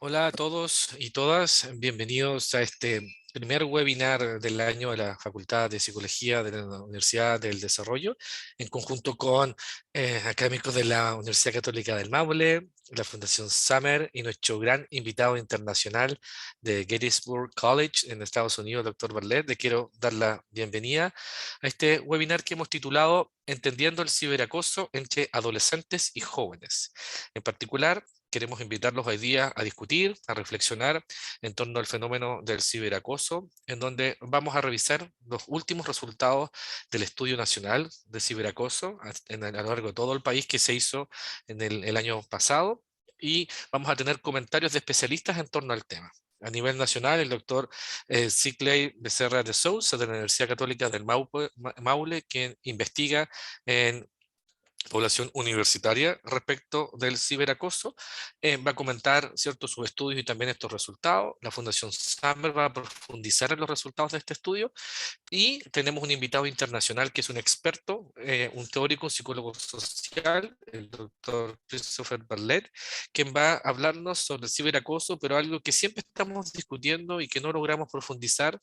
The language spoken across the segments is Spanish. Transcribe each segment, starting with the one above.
Hola a todos y todas, bienvenidos a este primer webinar del año de la Facultad de Psicología de la Universidad del Desarrollo, en conjunto con académicos de la Universidad Católica del Maule, la Fundación Summer y nuestro gran invitado internacional de Gettysburg College en Estados Unidos, doctor Bartlett. Le quiero dar la bienvenida a este webinar que hemos titulado Entendiendo el ciberacoso entre adolescentes y jóvenes. En particular, queremos invitarlos hoy día a discutir, a reflexionar en torno al fenómeno del ciberacoso, en donde vamos a revisar los últimos resultados del Estudio Nacional de Ciberacoso a lo largo de todo el país que se hizo en el año pasado, y vamos a tener comentarios de especialistas en torno al tema. A nivel nacional, el doctor Ciclay Becerra de Sousa, de la Universidad Católica del Maule, quien investiga en población universitaria respecto del ciberacoso, va a comentar ciertos sus estudios y también estos resultados. La Fundación Summer va a profundizar en los resultados de este estudio y tenemos un invitado internacional que es un experto, un teórico, un psicólogo social, el doctor Christopher Bartlett, quien va a hablarnos sobre el ciberacoso, pero algo que siempre estamos discutiendo y que no logramos profundizar,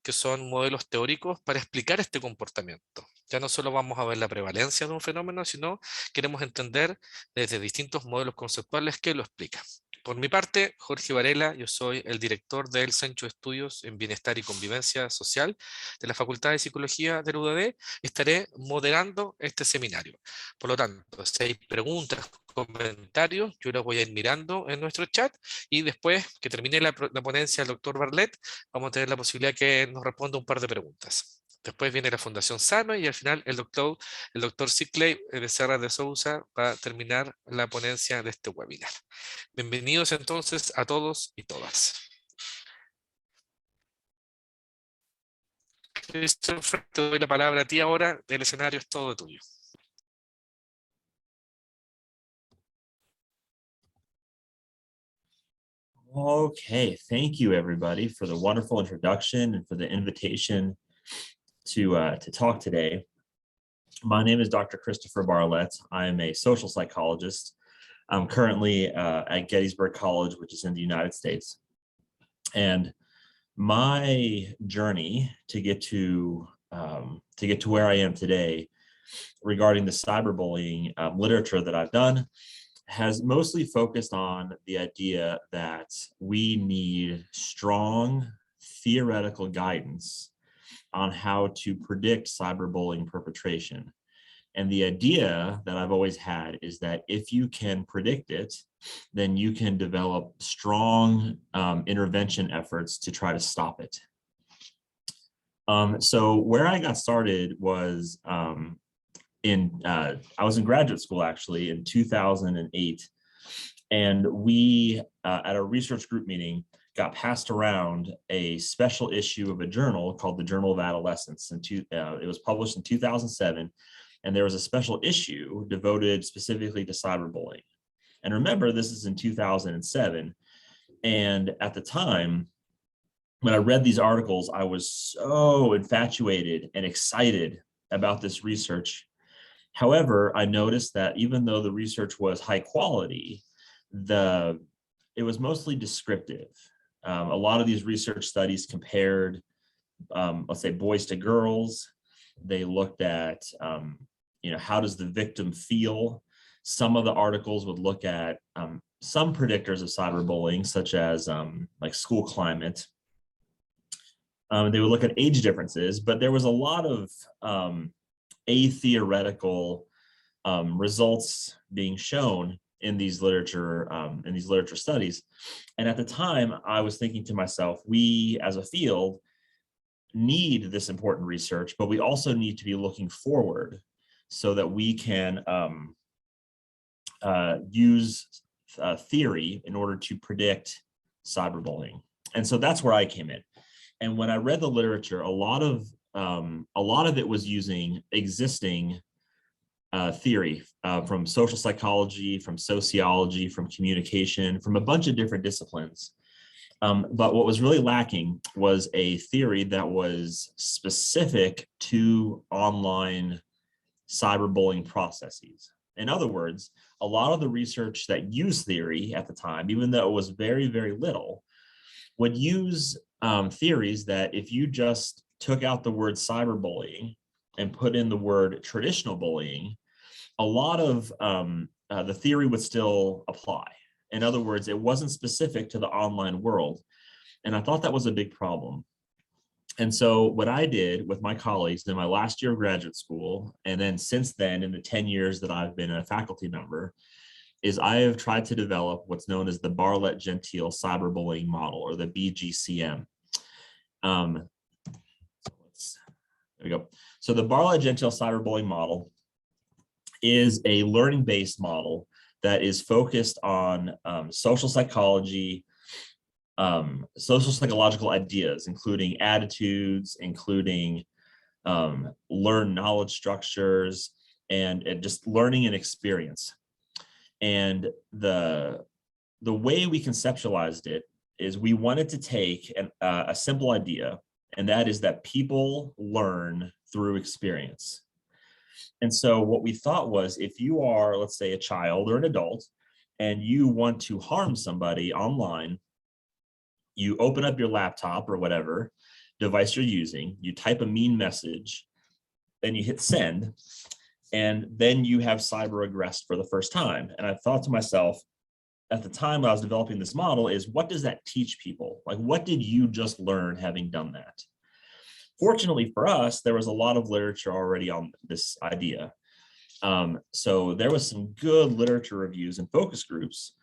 que son modelos teóricos para explicar este comportamiento. Ya no solo vamos a ver la prevalencia de un fenómeno, sino queremos entender desde distintos modelos conceptuales que lo explican. Por mi parte, Jorge Varela, yo soy el director del Centro de Estudios en Bienestar y Convivencia Social de la Facultad de Psicología de la UDD. Estaré moderando este seminario. Por lo tanto, si hay preguntas, comentarios, yo los voy a ir mirando en nuestro chat, y después que termine la ponencia del doctor Bartlett, vamos a tener la posibilidad que nos responda un par de preguntas. Después viene la Fundación Sama y al final el doctor Ciclay Becerra de Sousa va a terminar la ponencia de este webinar. Bienvenidos entonces a todos y todas. Christopher, te doy la palabra a ti ahora. El escenario es todo tuyo. Okay, thank you everybody for the wonderful introduction and for the invitation to talk today. My name is Dr. Christopher Bartlett. I am a social psychologist. I'm currently at Gettysburg College, which is in the United States. And my journey to get to where I am today regarding the cyberbullying literature that I've done has mostly focused on the idea that we need strong theoretical guidance on how to predict cyberbullying perpetration. And the idea that I've always had is that if you can predict it, then you can develop strong intervention efforts to try to stop it. So where I got started was I was in graduate school actually in 2008, and we at a research group meeting got passed around a special issue of a journal called the Journal of Adolescence. It was published in 2007, and there was a special issue devoted specifically to cyberbullying. And remember, this is in 2007, and at the time, when I read these articles, I was so infatuated and excited about this research. However, I noticed that even though the research was high quality, it was mostly descriptive. A lot of these research studies compared, let's say, boys to girls. They looked at, how does the victim feel? Some of the articles would look at some predictors of cyberbullying, such as like school climate. They would look at age differences, but there was a lot of atheoretical results being shown in these literature studies. And at the time, I was thinking to myself, we as a field need this important research, but we also need to be looking forward so that we can use theory in order to predict cyberbullying. And so that's where I came in. And when I read the literature, a lot of it was using existing theory from social psychology, from sociology, from communication, from a bunch of different disciplines. But what was really lacking was a theory that was specific to online cyberbullying processes. In other words, a lot of the research that used theory at the time, even though it was very, very little, would use theories that if you just took out the word cyberbullying and put in the word traditional bullying, a lot of the theory would still apply. In other words, it wasn't specific to the online world. And I thought that was a big problem. And so what I did with my colleagues in my last year of graduate school, and then since then in the 10 years that I've been a faculty member, is I have tried to develop what's known as the Bartlett-Gentile cyberbullying model, or the BGCM. There we go. So the Bartlett-Gentile cyberbullying model is a learning-based model that is focused on social psychology, social psychological ideas, including attitudes, including learned knowledge structures, and just learning and experience. And the way we conceptualized it is we wanted to take a simple idea, and that is that people learn through experience. And so what we thought was, if you are, let's say, a child or an adult, and you want to harm somebody online, you open up your laptop or whatever device you're using, you type a mean message, then you hit send, and then you have cyber aggressed for the first time. And I thought to myself, at the time when I was developing this model, is what does that teach people? Like, what did you just learn having done that? Fortunately for us, there was a lot of literature already on this idea. So there was some good literature reviews and focus groups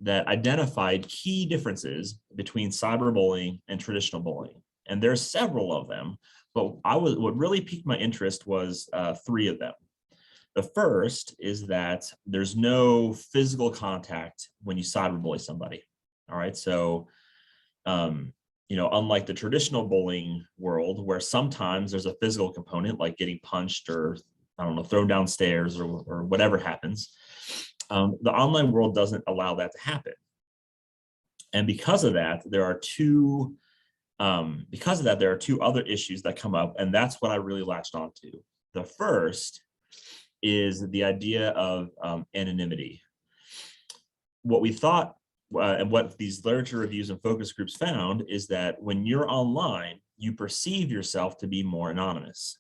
that identified key differences between cyberbullying and traditional bullying. And there's several of them, but what really piqued my interest was 3 of them. The first is that there's no physical contact when you cyberbully somebody. All right, so unlike the traditional bullying world, where sometimes there's a physical component, like getting punched or, I don't know, thrown downstairs or whatever happens, the online world doesn't allow that to happen. And because of that, there are two other issues that come up, and that's what I really latched onto. The first is the idea of anonymity. What we thought, and what these literature reviews and focus groups found, is that when you're online, you perceive yourself to be more anonymous.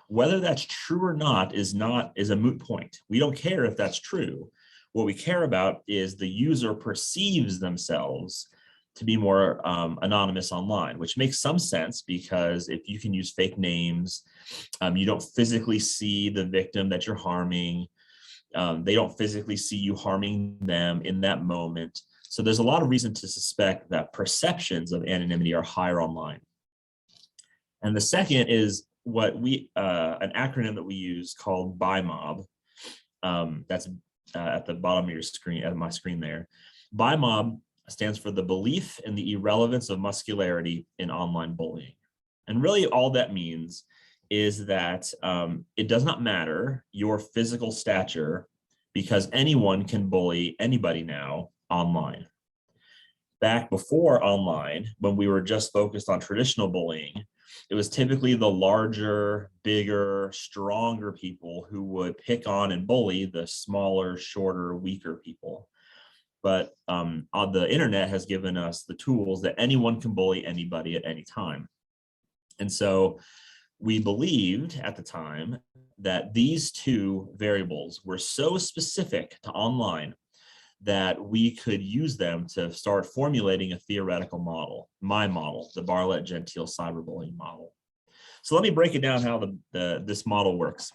Whether that's true or not is a moot point. We don't care if that's true. What we care about is the user perceives themselves to be more anonymous online, which makes some sense, because if you can use fake names, you don't physically see the victim that you're harming. They don't physically see you harming them in that moment. So there's a lot of reason to suspect that perceptions of anonymity are higher online. And the second is what an acronym that we use called BIMOB. That's at the bottom of your screen, at my screen there. BIMOB stands for the belief in the irrelevance of muscularity in online bullying. And really all that means is that it does not matter your physical stature, because anyone can bully anybody now online. Back before online, when we were just focused on traditional bullying, it was typically the larger, bigger, stronger people who would pick on and bully the smaller, shorter, weaker people. But the internet has given us the tools that anyone can bully anybody at any time. And so we believed at the time that these 2 variables were so specific to online that we could use them to start formulating a theoretical model, my model, the Bartlett-Gentile cyberbullying model. So let me break it down how this model works.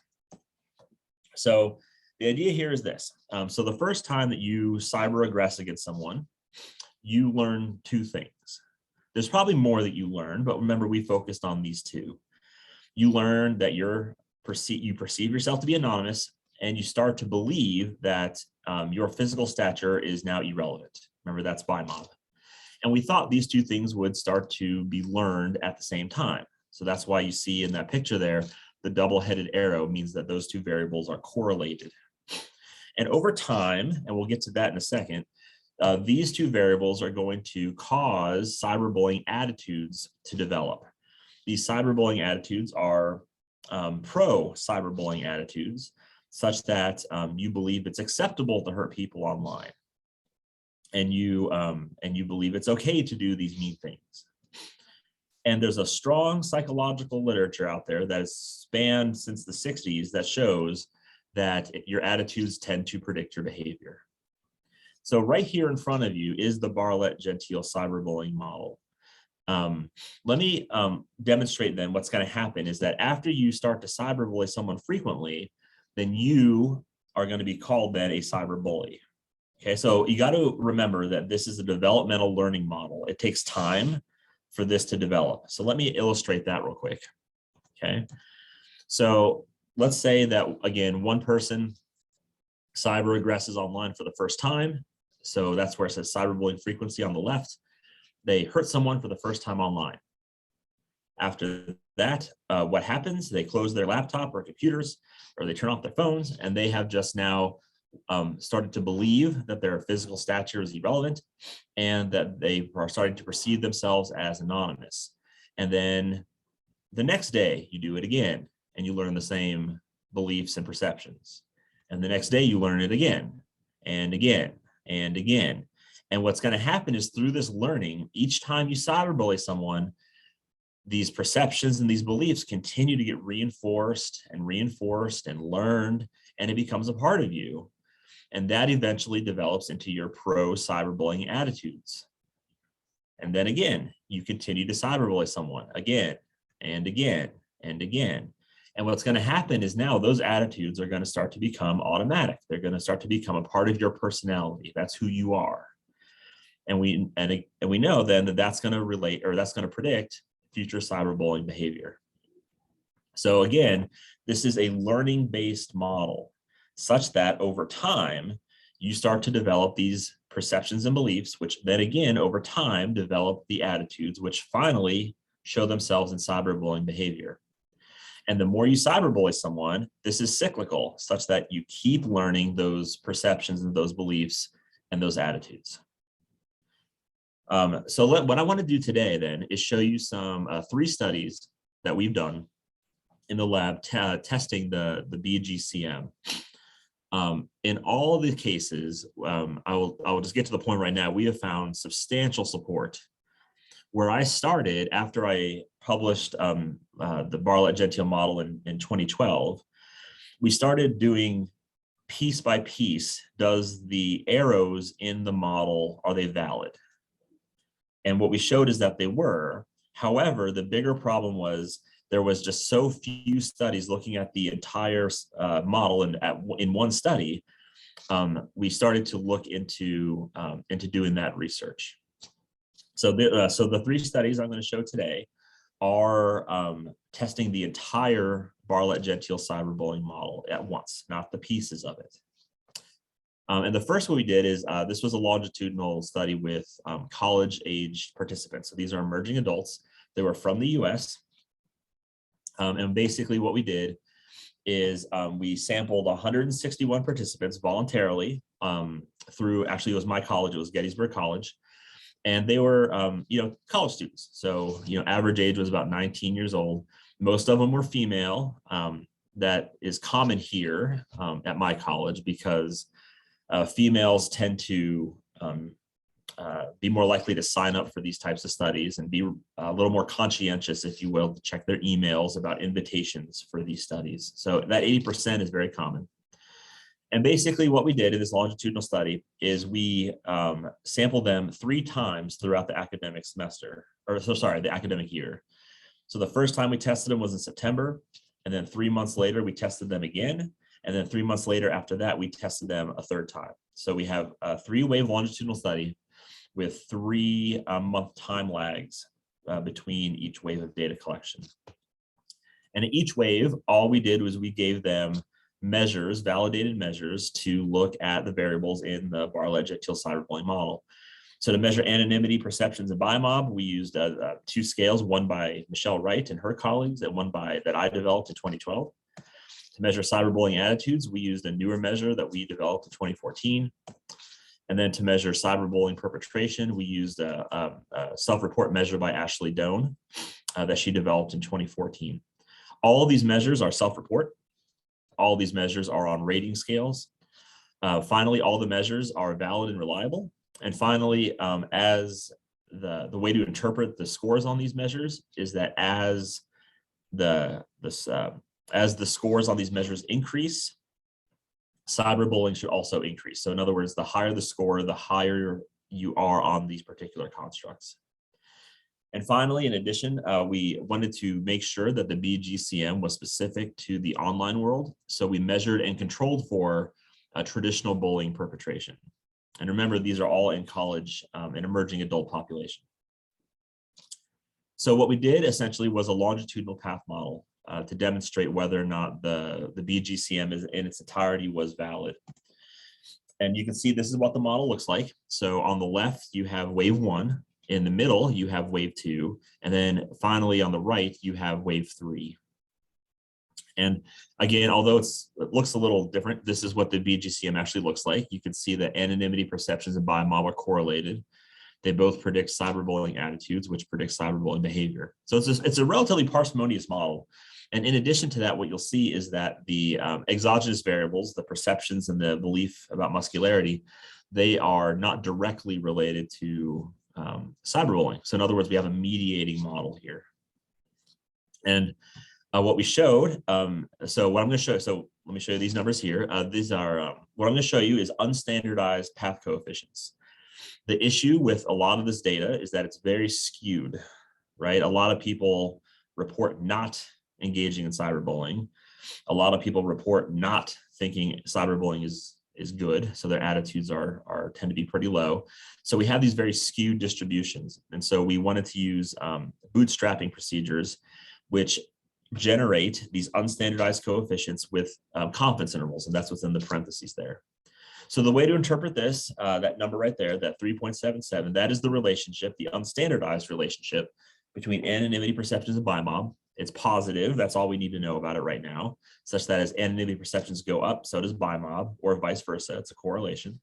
So the idea here is this. So the first time that you cyber aggress against someone, you learn 2 things. There's probably more that you learn, but remember, we focused on these 2. You learn that you perceive yourself to be anonymous, and you start to believe that your physical stature is now irrelevant. Remember, that's BIMOB. And we thought these 2 things would start to be learned at the same time. So that's why you see in that picture there, the double-headed arrow means that those 2 variables are correlated. And over time, and we'll get to that in a second, these 2 variables are going to cause cyberbullying attitudes to develop. These cyberbullying attitudes are pro-cyberbullying attitudes, such that you believe it's acceptable to hurt people online, and you believe it's okay to do these mean things. And there's a strong psychological literature out there that has spanned since the 60s that shows that your attitudes tend to predict your behavior. So right here in front of you is the Barlett-Gentile cyberbullying model. Let me demonstrate then what's going to happen is that after you start to cyberbully someone frequently, then you are going to be called then a cyberbully. Okay, so you got to remember that this is a developmental learning model. It takes time for this to develop. So let me illustrate that real quick. Okay, so let's say that, again, one person cyber aggresses online for the first time. So that's where it says cyberbullying frequency on the left. They hurt someone for the first time online. After that, what happens? They close their laptop or computers, or they turn off their phones, and they have just now started to believe that their physical stature is irrelevant and that they are starting to perceive themselves as anonymous. And then the next day you do it again and you learn the same beliefs and perceptions. And the next day you learn it again and again and again. And what's going to happen is through this learning, each time you cyberbully someone, these perceptions and these beliefs continue to get reinforced and learned, and it becomes a part of you. And that eventually develops into your pro-cyberbullying attitudes. And then again, you continue to cyberbully someone again and again and again. And what's going to happen is now those attitudes are going to start to become automatic. They're going to start to become a part of your personality. That's who you are. And we know then that that's going to relate, or that's going to predict future cyberbullying behavior. So again, this is a learning-based model, such that over time, you start to develop these perceptions and beliefs, which then again, over time, develop the attitudes, which finally show themselves in cyberbullying behavior. And the more you cyberbully someone, this is cyclical, such that you keep learning those perceptions and those beliefs and those attitudes. What I want to do today then is show you some 3 studies that we've done in the lab testing the BGCM. In all of the cases, I will just get to the point right now, we have found substantial support. Where I started after I published the Barlett-Gentile model in 2012, we started doing piece by piece, does the arrows in the model, are they valid? And what we showed is that they were. However, the bigger problem was there was just so few studies looking at the entire model in one study. We started to look into doing that research. So the 3 studies I'm going to show today are testing the entire Barlett-Gentile cyberbullying model at once, not the pieces of it. And the first one we did is this was a longitudinal study with college-aged participants. So these are emerging adults. They were from the US. And basically what we did is we sampled 161 participants voluntarily through, actually it was my college, it was Gettysburg College. And they were, college students. So, average age was about 19 years old. Most of them were female. That is common here at my college because females tend to be more likely to sign up for these types of studies and be a little more conscientious, if you will, to check their emails about invitations for these studies. So that 80% is very common. And basically what we did in this longitudinal study is we sampled them 3 times throughout the academic semester, the academic year. So the first time we tested them was in September, and then 3 months later, we tested them again. And then 3 months later after that, we tested them a 3rd time. So we have a 3-wave longitudinal study with 3-month time lags between each wave of data collection. And in each wave, all we did was we gave them measures, validated measures, to look at the variables in the Barlett-Gentile cyberbullying model. So to measure anonymity, perceptions, and BIMOB, we used 2 scales, one by Michelle Wright and her colleagues, and one that I developed in 2012. To measure cyberbullying attitudes, we used a newer measure that we developed in 2014. And then to measure cyberbullying perpetration, we used a self-report measure by Ashley Doan that she developed in 2014. All of these measures are self-report. all these measures are on rating scales. Finally, all the measures are valid and reliable. And finally, as the way to interpret the scores on these measures is that as the scores on these measures increase, cyberbullying should also increase. So in other words, the higher the score, the higher you are on these particular constructs. And finally, in addition, we wanted to make sure that the BGCM was specific to the online world. So we measured and controlled for traditional bullying perpetration. And remember, these are all in college and emerging adult population. So what we did essentially was a longitudinal path model to demonstrate whether or not the BGCM in its entirety was valid. And you can see this is what the model looks like. So on the left, you have wave 1. In the middle, you have wave 2. And then finally on the right, you have wave 3. And again, although it looks a little different, this is what the BGCM actually looks like. You can see that anonymity perceptions and BIMOB are correlated. They both predict cyberbullying attitudes, which predict cyberbullying behavior. So it's a relatively parsimonious model. And in addition to that, what you'll see is that the exogenous variables, the perceptions and the belief about muscularity, they are not directly related to cyberbullying. So in other words, we have a mediating model here. And what we showed, so what I'm going to show, so let me show you these numbers here. These are, what I'm going to show you is unstandardized path coefficients. The issue with a lot of this data is that it's very skewed, right? A lot of people report not engaging in cyberbullying. A lot of people report not thinking cyberbullying is good, so their attitudes tend to be pretty low. So we have these very skewed distributions, and so we wanted to use bootstrapping procedures, which generate these unstandardized coefficients with confidence intervals, and that's within the parentheses there. So the way to interpret this, that number right there, that 3.77, that is the relationship, the unstandardized relationship between anonymity perceptions and BIMOB. It's positive. That's all we need to know about it right now, such that as anonymity perceptions go up, so does BIMOB, or vice versa. It's a correlation.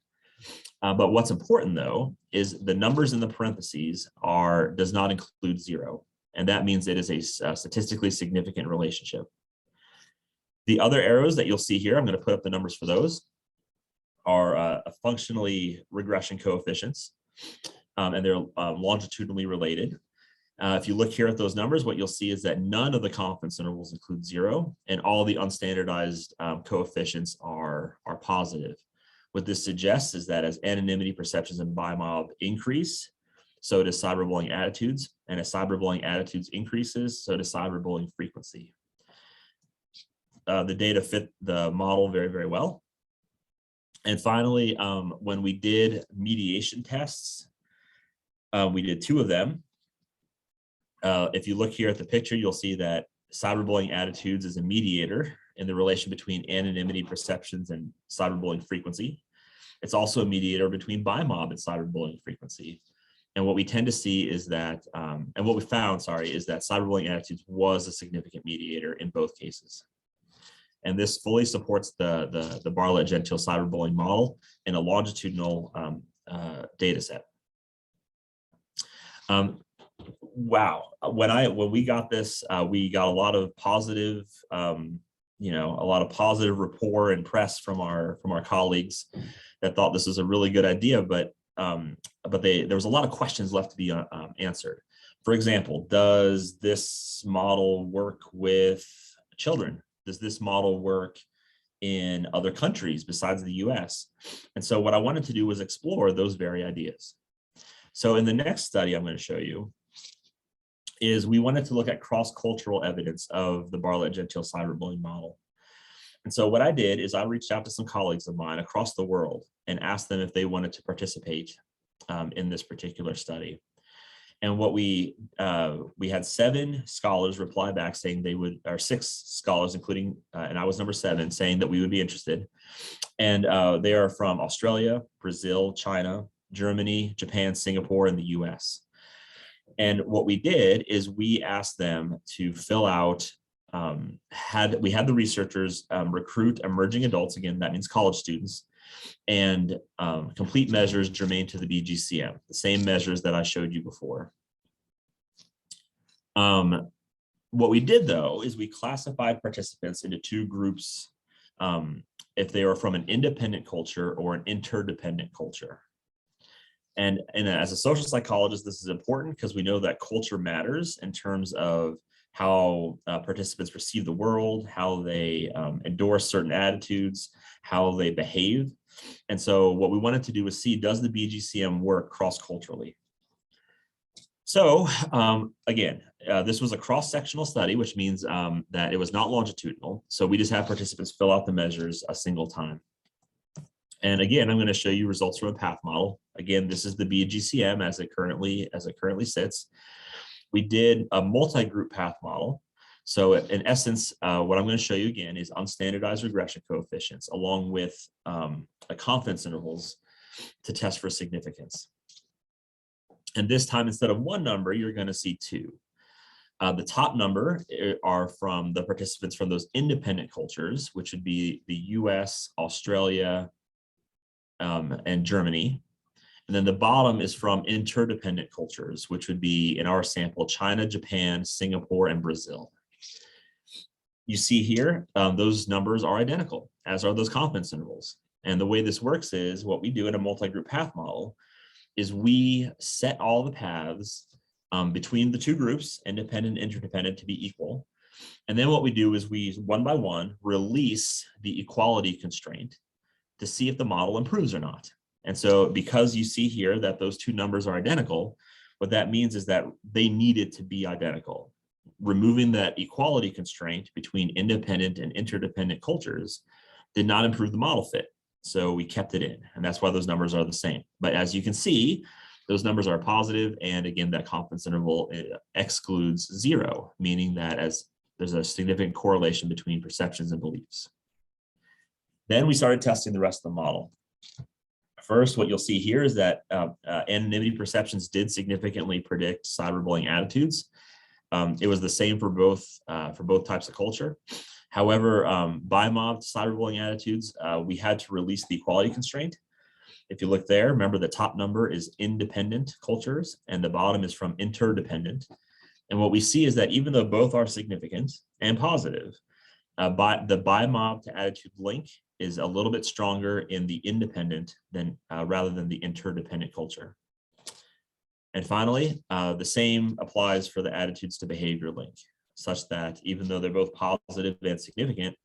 But what's important, though, is the numbers in the parentheses does not include 0. And that means it is a statistically significant relationship. The other arrows that you'll see here, I'm going to put up the numbers for those, are functionally regression coefficients, and they're longitudinally related. If you look here at those numbers, what you'll see is that none of the confidence intervals include 0, and all the unstandardized coefficients are positive. What this suggests is that as anonymity perceptions and BIMOB increase, so does cyberbullying attitudes, and as cyberbullying attitudes increases, so does cyberbullying frequency. The data fit the model very, very well. And finally, when we did mediation tests, we did 2 of them. If you look here at the picture, you'll see that cyberbullying attitudes is a mediator in the relation between anonymity perceptions and cyberbullying frequency. It's also a mediator between BIMOB and cyberbullying frequency. And what we tend to see is that, and what we found, is that cyberbullying attitudes was a significant mediator in both cases. And this fully supports the Bartlett-Gentile cyberbullying model in a longitudinal data set. Wow, when we got this, we got a lot of positive, a lot of positive rapport and press from our colleagues that thought this was a really good idea, but there was a lot of questions left to be answered. For example, does this model work with children? Does this model work in other countries besides the US? And so what I wanted to do was explore those very ideas. So in the next study I'm going to show you is we wanted to look at cross-cultural evidence of the Bartlett-Gentile cyberbullying model. And so what I did is I reached out to some colleagues of mine across the world and asked them if they wanted to participate in this particular study. And what we had 7 scholars reply back saying they would, or 6 scholars, including, and I was number 7, saying that we would be interested. And they are from Australia, Brazil, China, Germany, Japan, Singapore, and the US. And what we did is we asked them to fill out, we had the researchers recruit emerging adults, again, that means college students, and complete measures germane to the BGCM, the same measures that I showed you before. What we did, though, is we classified participants into 2 groups if they are from an independent culture or an interdependent culture. And as a social psychologist, this is important because we know that culture matters in terms of how participants perceive the world, how they endorse certain attitudes, how they behave. And so what we wanted to do was see, does the BGCM work cross-culturally? So again, this was a cross-sectional study, which means that it was not longitudinal. So we just have participants fill out the measures a single time. And again, I'm going to show you results from a path model. Again, this is the BGCM as it currently sits. We did a multi-group path model. So in essence, what I'm going to show you again is unstandardized regression coefficients along with confidence intervals to test for significance. And this time, instead of one number, you're going to see two. The top number are from the participants from those independent cultures, which would be the US, Australia, and Germany. And then the bottom is from interdependent cultures, which would be in our sample, China, Japan, Singapore, and Brazil. You see here, those numbers are identical, as are those confidence intervals. And the way this works is what we do in a multi-group path model is we set all the paths between the two groups, independent and interdependent, to be equal. And then what we do is we, one by one, release the equality constraint to see if the model improves or not. And so because you see here that those two numbers are identical, what that means is that they needed to be identical. Removing that equality constraint between independent and interdependent cultures did not improve the model fit. So we kept it in, and that's why those numbers are the same. But as you can see, those numbers are positive, and again, that confidence interval excludes 0, meaning that as there's a significant correlation between perceptions and beliefs. Then we started testing the rest of the model. First, what you'll see here is that anonymity perceptions did significantly predict cyberbullying attitudes. It was the same for both types of culture. However, BIMOB cyberbullying attitudes, we had to release the equality constraint. If you look there, remember the top number is independent cultures and the bottom is from interdependent. And what we see is that even though both are significant and positive, the BIMOB to attitude link is a little bit stronger in the independent than rather than the interdependent culture. And finally, the same applies for the attitudes to behavior link, such that even though they're both positive and significant,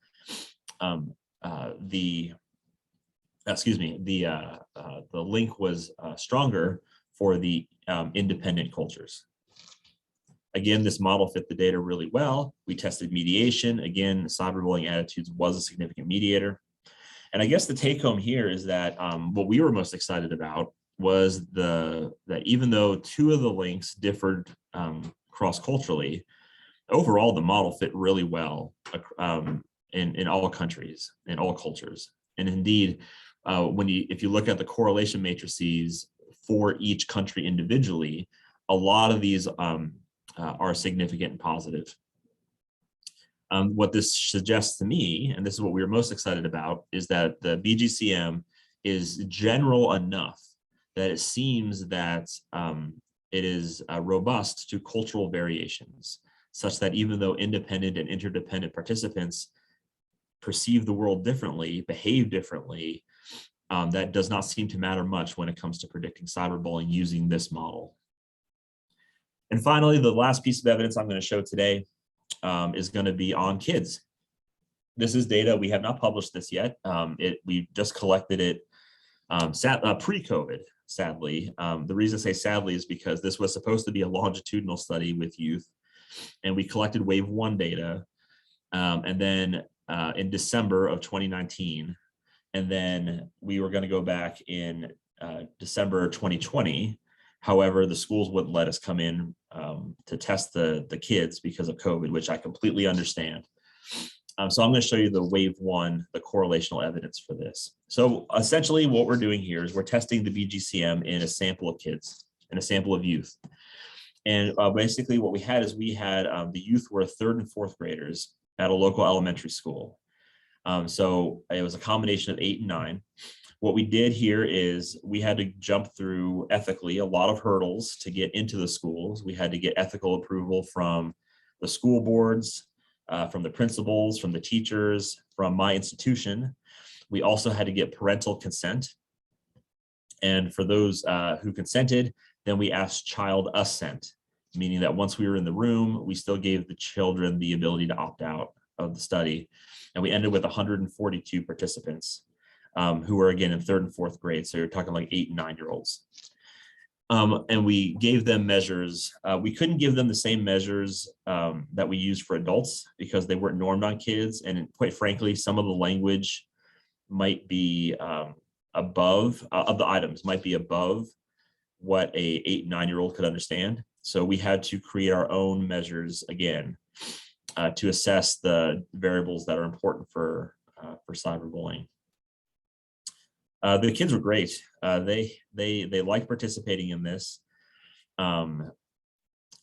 the link was stronger for the independent cultures. Again, this model fit the data really well. We tested mediation. Again, cyberbullying attitudes was a significant mediator. And I guess the take home here is that what we were most excited about was that even though two of the links differed cross-culturally, overall the model fit really well in all countries, in all cultures. And indeed, if you look at the correlation matrices for each country individually, a lot of these are significant and positive. What this suggests to me, and this is what we were most excited about, is that the BGCM is general enough that it seems that it is robust to cultural variations, such that even though independent and interdependent participants perceive the world differently, behave differently, that does not seem to matter much when it comes to predicting cyberbullying using this model. And finally, the last piece of evidence I'm going to show today is going to be on kids. This is data, we have not published this yet. We just collected it pre-COVID, sadly. The reason I say sadly is because this was supposed to be a longitudinal study with youth, and we collected wave 1 data, and then in December of 2019, and then we were going to go back in December 2020. However, the schools wouldn't let us come in to test the kids because of COVID, which I completely understand. So I'm going to show you the wave 1, the correlational evidence for this. So essentially what we're doing here is we're testing the BGCM in a sample of kids, in a sample of youth. And basically what we had is the youth were 3rd and 4th graders at a local elementary school. So it was a combination of 8 and 9. What we did here is we had to jump through ethically a lot of hurdles to get into the schools. We had to get ethical approval from the school boards, from the principals, from the teachers, from my institution. We also had to get parental consent. And for those who consented, then we asked child assent, meaning that once we were in the room, we still gave the children the ability to opt out of the study. And we ended with 142 participants who were, again, in 3rd and 4th grade. So you're talking like 8 and 9-year-olds. And we gave them measures. We couldn't give them the same measures that we used for adults because they weren't normed on kids. And quite frankly, some of the language might be above, of the items might be above what a 8 and 9-year-old could understand. So we had to create our own measures again to assess the variables that are important for cyberbullying. The kids were great. They liked participating in this. And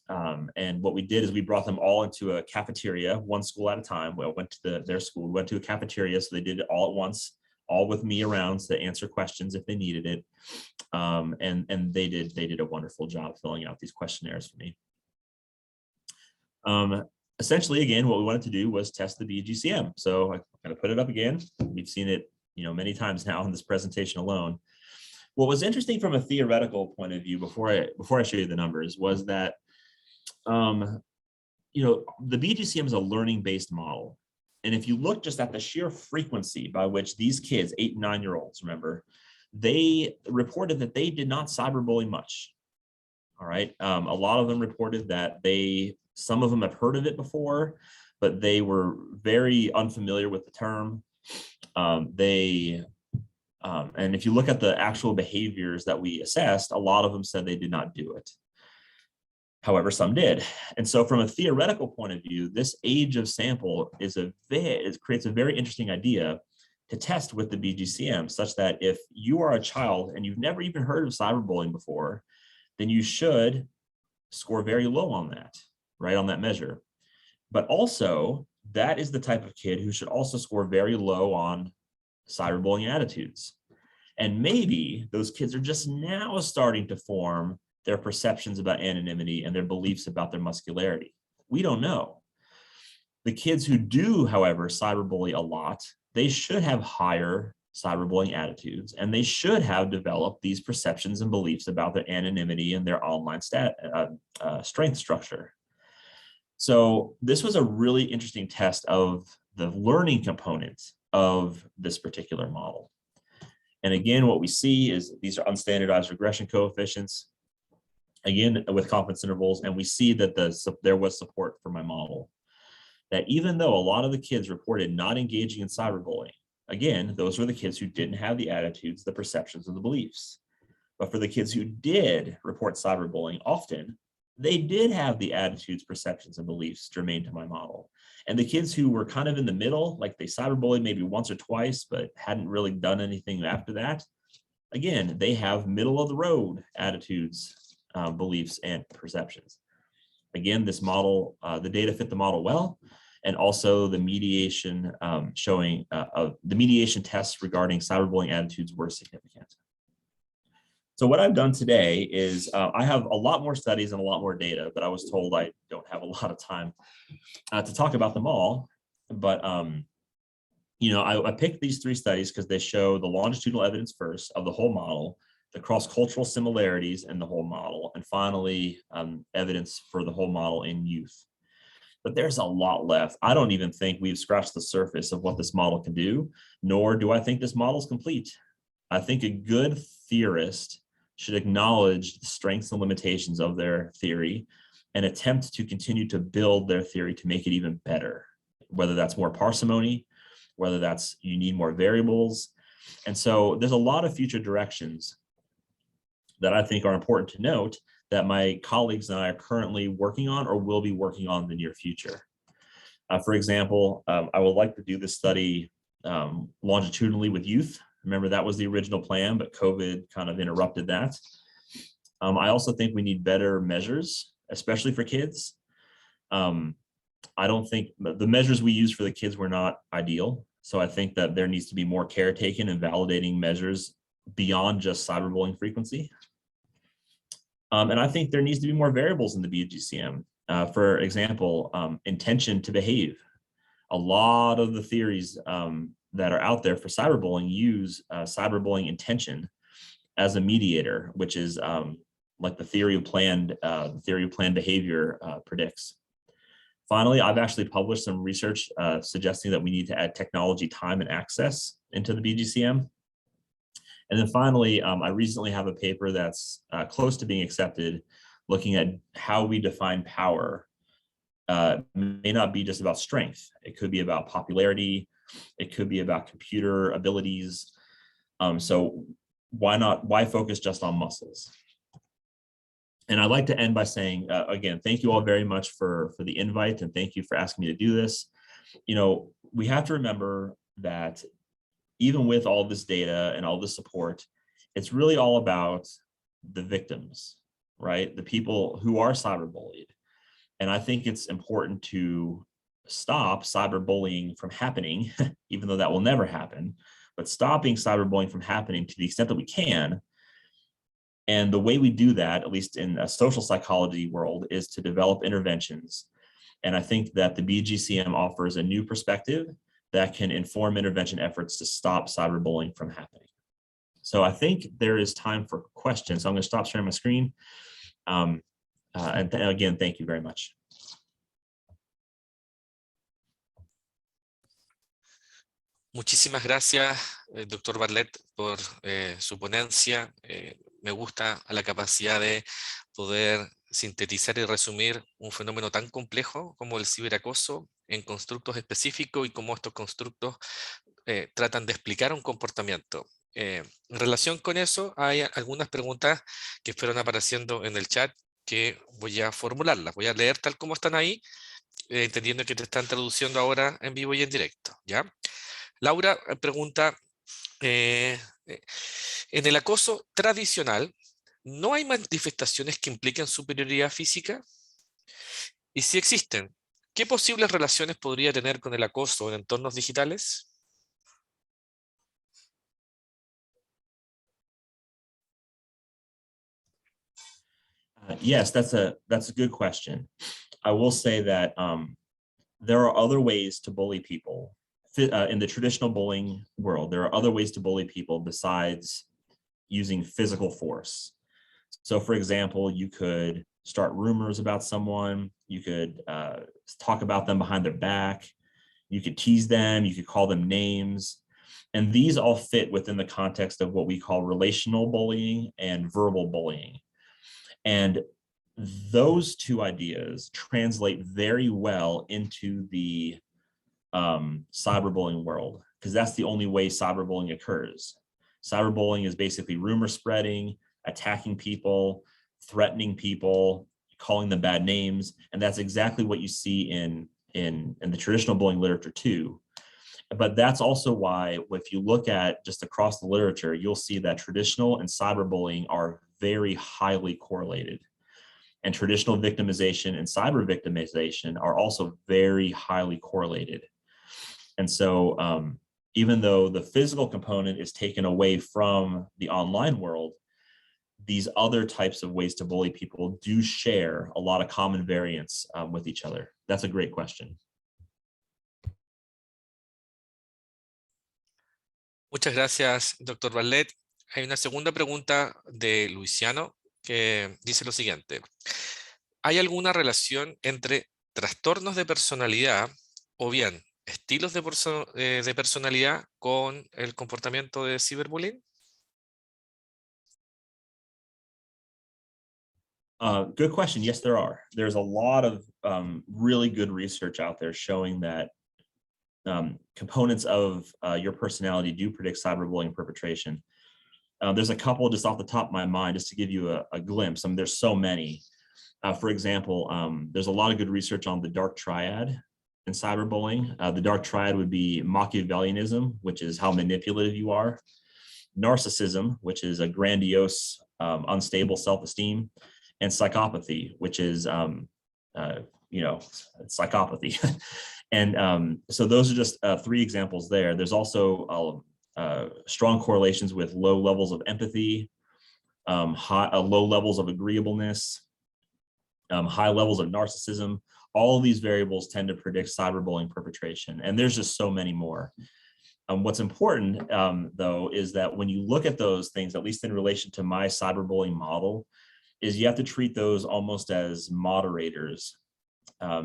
what we did is we brought them all into a cafeteria, one school at a time. We went to their school, we went to a cafeteria, so they did it all at once, all with me around to answer questions if they needed it. And they did a wonderful job filling out these questionnaires for me. Essentially, again, what we wanted to do was test the BGCM. So I kind of put it up again. We've seen it, many times now in this presentation alone. What was interesting from a theoretical point of view before I show you the numbers was that, the BGCM is a learning-based model. And if you look just at the sheer frequency by which these kids, 8 and 9-year-olds, remember, they reported that they did not cyberbully much. All right. A lot of them reported that some of them have heard of it before, but they were very unfamiliar with the term. And if you look at the actual behaviors that we assessed, a lot of them said they did not do it. However, some did. And so from a theoretical point of view, this age of sample creates a very interesting idea to test with the BGCM, such that if you are a child and you've never even heard of cyberbullying before, then you should score very low on that, right, on that measure. But also, that is the type of kid who should also score very low on cyberbullying attitudes. And maybe those kids are just now starting to form their perceptions about anonymity and their beliefs about their muscularity. We don't know. The kids who do, however, cyberbully a lot, they should have higher cyberbullying attitudes, and they should have developed these perceptions and beliefs about their anonymity and their online strength structure. So this was a really interesting test of the learning component of this particular model. And again, what we see is these are unstandardized regression coefficients, again, with confidence intervals, and we see that there was support for my model. That even though a lot of the kids reported not engaging in cyberbullying, again, those were the kids who didn't have the attitudes, the perceptions, and the beliefs. But for the kids who did report cyberbullying often, they did have the attitudes, perceptions, and beliefs germane to my model. And the kids who were kind of in the middle, like they cyberbullied maybe once or twice, but hadn't really done anything after that, again, they have middle of the road attitudes, beliefs, and perceptions. Again, this model, the data fit the model well, and also the mediation showing the mediation tests regarding cyberbullying attitudes were significant. So what I've done today is I have a lot more studies and a lot more data, but I was told I don't have a lot of time to talk about them all. But I picked these 3 studies because they show the longitudinal evidence first of the whole model, the cross-cultural similarities in the whole model, and finally, evidence for the whole model in youth. But there's a lot left. I don't even think we've scratched the surface of what this model can do, nor do I think this model is complete. I think a good theorist should acknowledge the strengths and limitations of their theory and attempt to continue to build their theory to make it even better, whether that's more parsimony, whether that's you need more variables. And so there's a lot of future directions that I think are important to note that my colleagues and I are currently working on or will be working on in the near future. For example, I would like to do this study longitudinally with youth. Remember, that was the original plan, but COVID kind of interrupted that. I also think we need better measures, especially for kids. I don't think the measures we use for the kids were not ideal. So I think that there needs to be more care taken in validating measures beyond just cyberbullying frequency. And I think there needs to be more variables in the BGCM. For example, intention to behave. a lot of the theories that are out there for cyberbullying use cyberbullying intention as a mediator, which is like the theory of planned behavior predicts. Finally, I've actually published some research suggesting that we need to add technology, time, and access into the BGCM. And then finally, I recently have a paper that's close to being accepted, looking at how we define power. May not be just about strength. It could be about popularity. It could be about computer abilities. So why focus just on muscles? And I'd like to end by saying, again, thank you all very much for the invite, and thank you for asking me to do this. You know, we have to remember that even with all this data and all this support, it's really all about the victims, right? The people who are cyberbullied. And I think it's important to stop cyberbullying from happening, even though that will never happen, but stopping cyberbullying from happening to the extent that we can. And the way we do that, at least in a social psychology world, is to develop interventions. And I think that the BGCM offers a new perspective that can inform intervention efforts to stop cyberbullying from happening. So I think there is time for questions. So I'm going to stop sharing my screen. And again, thank you very much. Muchísimas gracias, doctor Bartlett, por su ponencia. Me gusta la capacidad de poder sintetizar y resumir un fenómeno tan complejo como el ciberacoso en constructos específicos y cómo estos constructos tratan de explicar un comportamiento. En relación con eso, hay algunas preguntas que fueron apareciendo en el chat que voy a formularlas. Voy a leer tal como están ahí, entendiendo que te están traduciendo ahora en vivo y en directo, ¿ya? Laura pregunta, en el acoso tradicional, ¿no hay manifestaciones que impliquen superioridad física? Y si existen, ¿qué posibles relaciones podría tener con el acoso en entornos digitales? Yes, that's a good question. I will say that there are other ways to bully people. In the traditional bullying world, there are other ways to bully people besides using physical force. So for example, you could start rumors about someone, you could talk about them behind their back, you could tease them, you could call them names. And these all fit within the context of what we call relational bullying and verbal bullying. And those two ideas translate very well into the cyberbullying world, because that's the only way cyberbullying occurs. Cyberbullying is basically rumor spreading, attacking people, threatening people, calling them bad names, and that's exactly what you see in the traditional bullying literature too. But that's also why, if you look at just across the literature, you'll see that traditional and cyberbullying are very highly correlated. And traditional victimization and cyber victimization are also very highly correlated. And so even though the physical component is taken away from the online world, these other types of ways to bully people do share a lot of common variants with each other. That's a great question. Muchas gracias, doctor Bartlett. Hay una segunda pregunta de Luciano que dice lo siguiente. ¿Hay alguna relación entre trastornos de personalidad o bien estilos de personalidad con el comportamiento de ciberbullying? Good question. Yes, there are. There's a lot of really good research out there showing that components of your personality do predict cyberbullying perpetration. There's a couple just off the top of my mind, just to give you a glimpse. I mean, there's so many. For example, there's a lot of good research on the dark triad in cyberbullying. The dark triad would be Machiavellianism, which is how manipulative you are, narcissism, which is a grandiose, unstable self-esteem, and psychopathy, which is, psychopathy. And so those are just 3 examples there. There's also strong correlations with low levels of empathy, low levels of agreeableness, high levels of narcissism. all of these variables tend to predict cyberbullying perpetration, and there's just so many more. What's important, though, is that when you look at those things, at least in relation to my cyberbullying model, is you have to treat those almost as moderators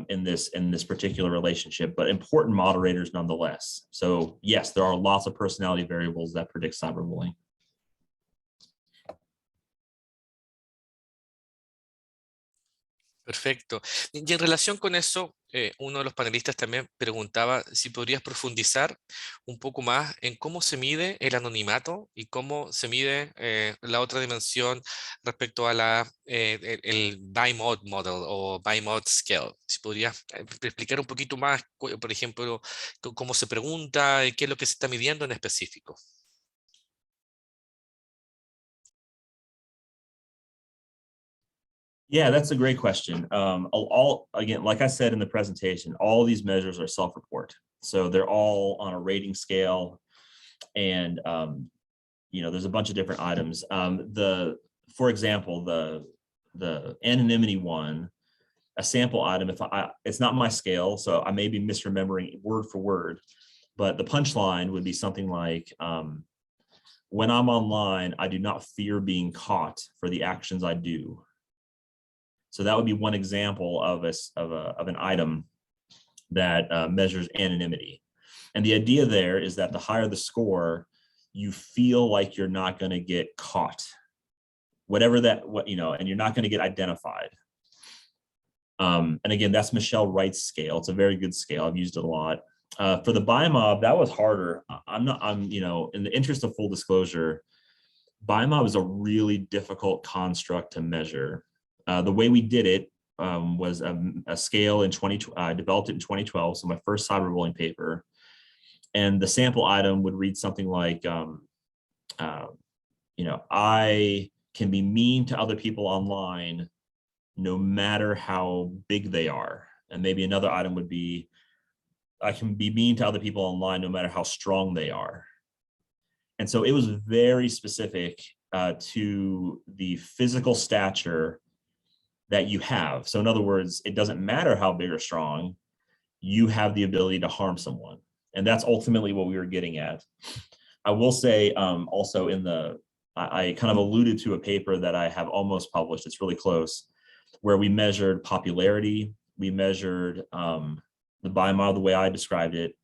in this particular relationship, but important moderators nonetheless. So yes, there are lots of personality variables that predict cyberbullying. Perfecto. Y en relación con eso, uno de los panelistas también preguntaba si podrías profundizar un poco más en cómo se mide el anonimato y cómo se mide la otra dimensión respecto a el BIMOD model o BIMOD scale. Si podrías explicar un poquito más, por ejemplo, cómo se pregunta y qué es lo que se está midiendo en específico. Yeah, that's a great question. Again, like I said in the presentation, all these measures are self-report. So they're all on a rating scale, and there's a bunch of different items. For example, the anonymity one, a sample item, it's not my scale, so I may be misremembering word for word, but the punchline would be something like, when I'm online, I do not fear being caught for the actions I do. So that would be one example of an item that measures anonymity. And the idea there is that the higher the score, you feel like you're not going to get caught, and you're not going to get identified. And again, that's Michelle Wright's scale. It's a very good scale. I've used it a lot. For the BIMOB, that was harder. In the interest of full disclosure, BIMOB is a really difficult construct to measure. The way we did it was a scale I developed it in 2012, so my first cyberbullying paper. And the sample item would read something like, I can be mean to other people online no matter how big they are. And maybe another item would be, I can be mean to other people online no matter how strong they are. And so it was very specific to the physical stature that you have. So in other words, it doesn't matter how big or strong, you have the ability to harm someone. And that's ultimately what we were getting at. I will say also I kind of alluded to a paper that I have almost published, it's really close, where we measured popularity, we measured the BIMOD the way I described it,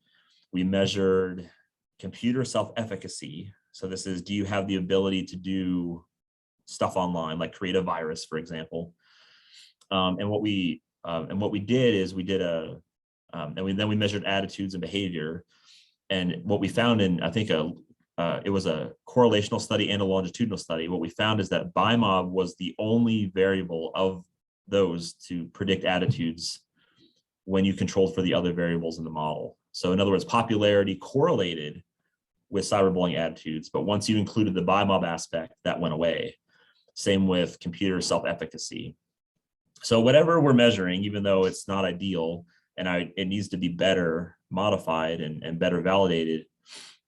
we measured computer self-efficacy. So this is, do you have the ability to do stuff online, like create a virus, for example? And what we did is we measured attitudes and behavior. And what we found I think it was a correlational study and a longitudinal study. What we found is that BIMOB was the only variable of those to predict attitudes when you controlled for the other variables in the model. So in other words, popularity correlated with cyberbullying attitudes, but once you included the BIMOB aspect, that went away. Same with computer self-efficacy. So whatever we're measuring, even though it's not ideal and it needs to be better modified and better validated,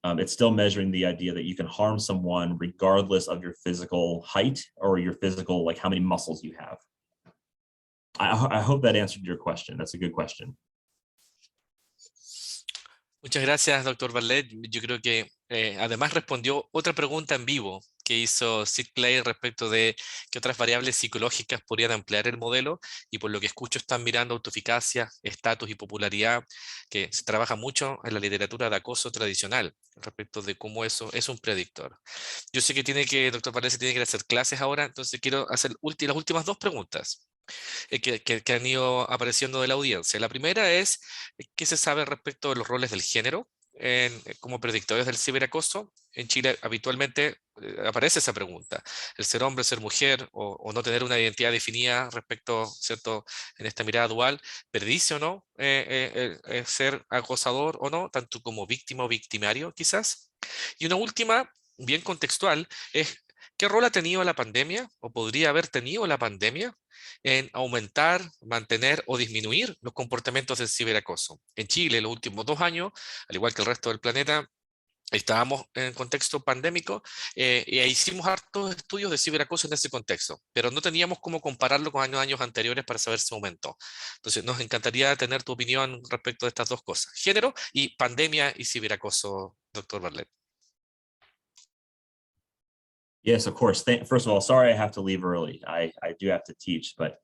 it's still measuring the idea that you can harm someone regardless of your physical height or your physical, like how many muscles you have. I hope that answered your question. That's a good question. Muchas gracias, doctor Bartlett. Yo creo que además respondió otra pregunta en vivo que hizo Sid Clay respecto de qué otras variables psicológicas podrían ampliar el modelo, y por lo que escucho están mirando autoeficacia, estatus y popularidad, que se trabaja mucho en la literatura de acoso tradicional respecto de cómo eso es un predictor. Yo sé que doctor Bartlett se tiene que ir a hacer clases ahora, entonces quiero hacer las últimas dos preguntas que han ido apareciendo de la audiencia. La primera es, ¿qué se sabe respecto de los roles del género como predictores del ciberacoso? En Chile habitualmente aparece esa pregunta, el ser hombre, ser mujer o no tener una identidad definida respecto, ¿cierto?, en esta mirada dual, predice o no ser acosador o no, tanto como víctima o victimario quizás. Y una última, bien contextual, es ¿qué rol ha tenido la pandemia o podría haber tenido la pandemia en aumentar, mantener o disminuir los comportamientos del ciberacoso? En Chile, en los últimos 2 años, al igual que el resto del planeta, Estábamos en contexto pandémico y hicimos hartos estudios de ciberacoso en ese contexto, pero no teníamos cómo compararlo con años anteriores para saber si aumentó. Entonces, nos encantaría tener tu opinión respecto de estas dos cosas, género y pandemia y ciberacoso, doctor Barlet. Yes, of course. First of all, sorry I have to leave early. I do have to teach, but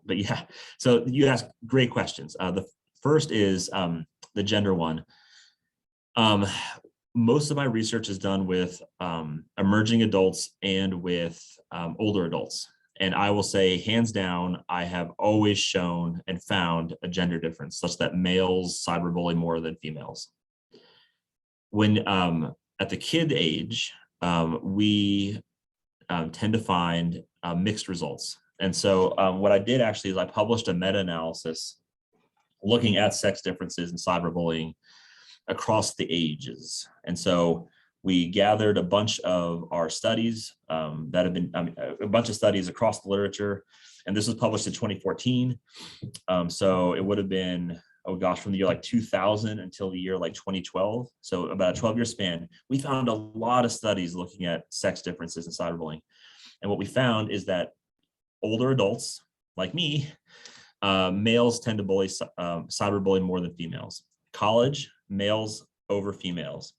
yeah. So you ask great questions. The first is the gender one. Most of my research is done with emerging adults and with older adults. And I will say, hands down, I have always shown and found a gender difference such that males cyberbully more than females. When at the kid age, we tend to find mixed results. And so what I did actually is I published a meta-analysis looking at sex differences in cyberbullying across the ages. And so we gathered a bunch of our studies that have been, a bunch of studies across the literature. And this was published in 2014. So it would have been, oh gosh, from the year like 2000 until the year like 2012. So about a 12-year span, we found a lot of studies looking at sex differences in cyberbullying. And what we found is that older adults like me, males tend to bully cyberbully more than females. College, males over females.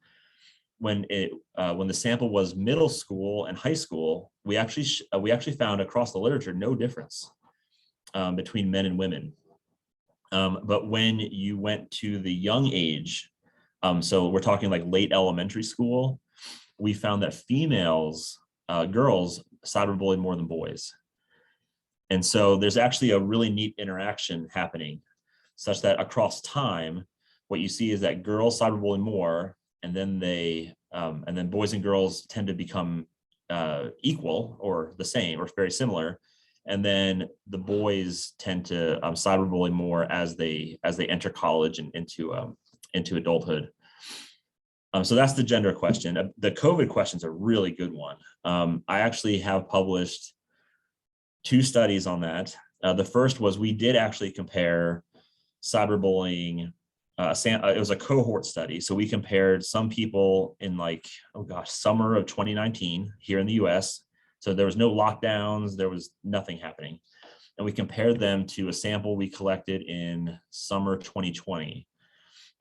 When the sample was middle school and high school, we actually found across the literature no difference between men and women. But when you went to the young age, so we're talking like late elementary school, we found that females, girls, cyberbully more than boys. And so there's actually a really neat interaction happening such that across time, what you see is that girls cyberbully more, and then boys and girls tend to become equal or the same or very similar. And then the boys tend to cyberbully more as they enter college and into adulthood. So that's the gender question. The COVID question is a really good one. I actually have published 2 studies on that. The first was we did actually compare cyberbullying. It was a cohort study. So we compared some people in like, oh gosh, summer of 2019 here in the US. So there was no lockdowns, there was nothing happening. And we compared them to a sample we collected in summer 2020.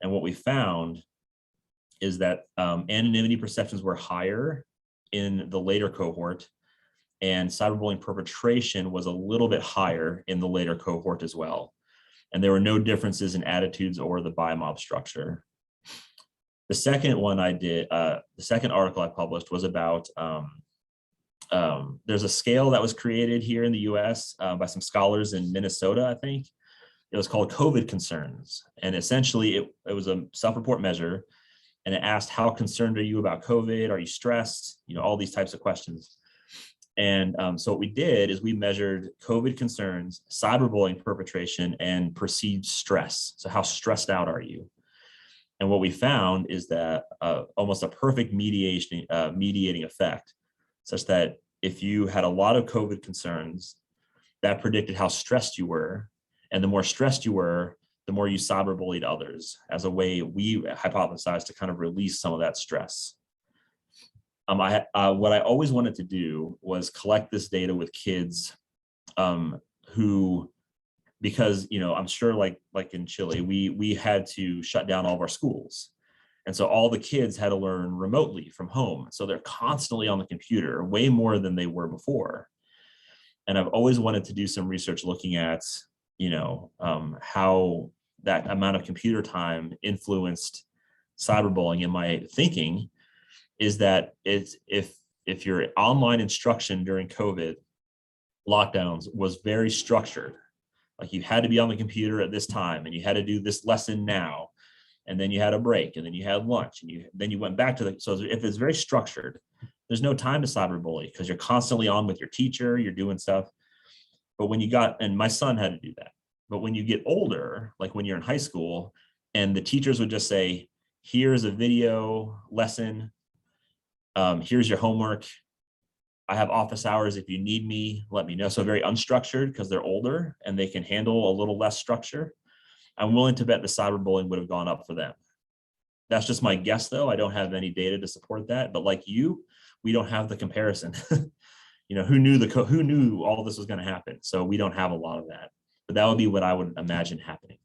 And what we found is that anonymity perceptions were higher in the later cohort, and cyberbullying perpetration was a little bit higher in the later cohort as well. And there were no differences in attitudes or the biomob structure. The second one I did, the second article I published was about, there's a scale that was created here in the US by some scholars in Minnesota, I think. It was called COVID concerns. And essentially it was a self-report measure, and it asked, how concerned are you about COVID? Are you stressed? You know, all these types of questions. And so what we did is we measured COVID concerns, cyberbullying perpetration, and perceived stress. So how stressed out are you? And what we found is that almost a perfect mediating effect, such that if you had a lot of COVID concerns, that predicted how stressed you were. And the more stressed you were, the more you cyberbullied others, as a way we hypothesized to kind of release some of that stress. What I always wanted to do was collect this data with kids who, because, you know, I'm sure like in Chile, we had to shut down all of our schools. And so all the kids had to learn remotely from home. So they're constantly on the computer, way more than they were before. And I've always wanted to do some research looking at, you know, how that amount of computer time influenced cyberbullying. And my thinking is that it's if your online instruction during COVID lockdowns was very structured, like you had to be on the computer at this time and you had to do this lesson now, and then you had a break, and then you had lunch, and then you went back to so if it's very structured, there's no time to cyberbully because you're constantly on with your teacher, you're doing stuff. But when you and my son had to do that. But when you get older, like when you're in high school, and the teachers would just say, here's a video lesson, here's your homework, I have office hours, if you need me, let me know. So very unstructured because they're older and they can handle a little less structure. I'm willing to bet the cyberbullying would have gone up for them. That's just my guess, though. I don't have any data to support that. But like you, we don't have the comparison. Who knew all this was going to happen? So we don't have a lot of that. But that would be what I would imagine happening.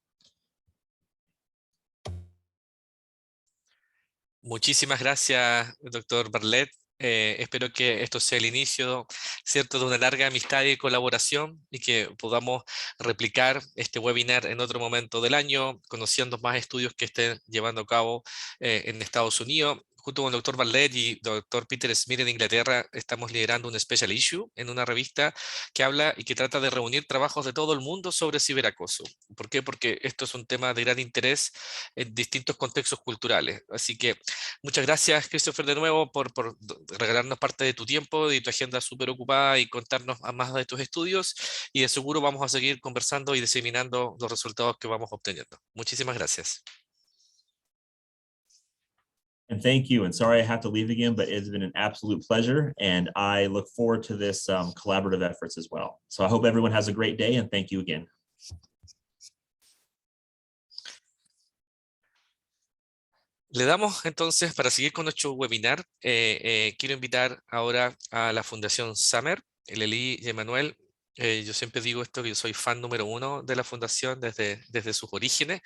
Muchísimas gracias, doctor Bartlett. Espero que esto sea el inicio, ¿cierto?, de una larga amistad y colaboración y que podamos replicar este webinar en otro momento del año, conociendo más estudios que estén llevando a cabo en Estados Unidos. Junto con el doctor Bartlett y doctor Peter Smith en Inglaterra, estamos liderando un special issue en una revista que habla y que trata de reunir trabajos de todo el mundo sobre ciberacoso. ¿Por qué? Porque esto es un tema de gran interés en distintos contextos culturales. Así que muchas gracias, Christopher, de nuevo por regalarnos parte de tu tiempo y tu agenda súper ocupada y contarnos más de tus estudios. Y de seguro vamos a seguir conversando y diseminando los resultados que vamos obteniendo. Muchísimas gracias. And thank you. And sorry I have to leave again, but it's been an absolute pleasure. And I look forward to this collaborative efforts as well. So I hope everyone has a great day and thank you again. Le damos entonces, para seguir con nuestro webinar, quiero invitar ahora a la Fundación Summer, Lely y Emanuel. Yo siempre digo esto, que yo soy fan número 1 de la fundación desde sus orígenes,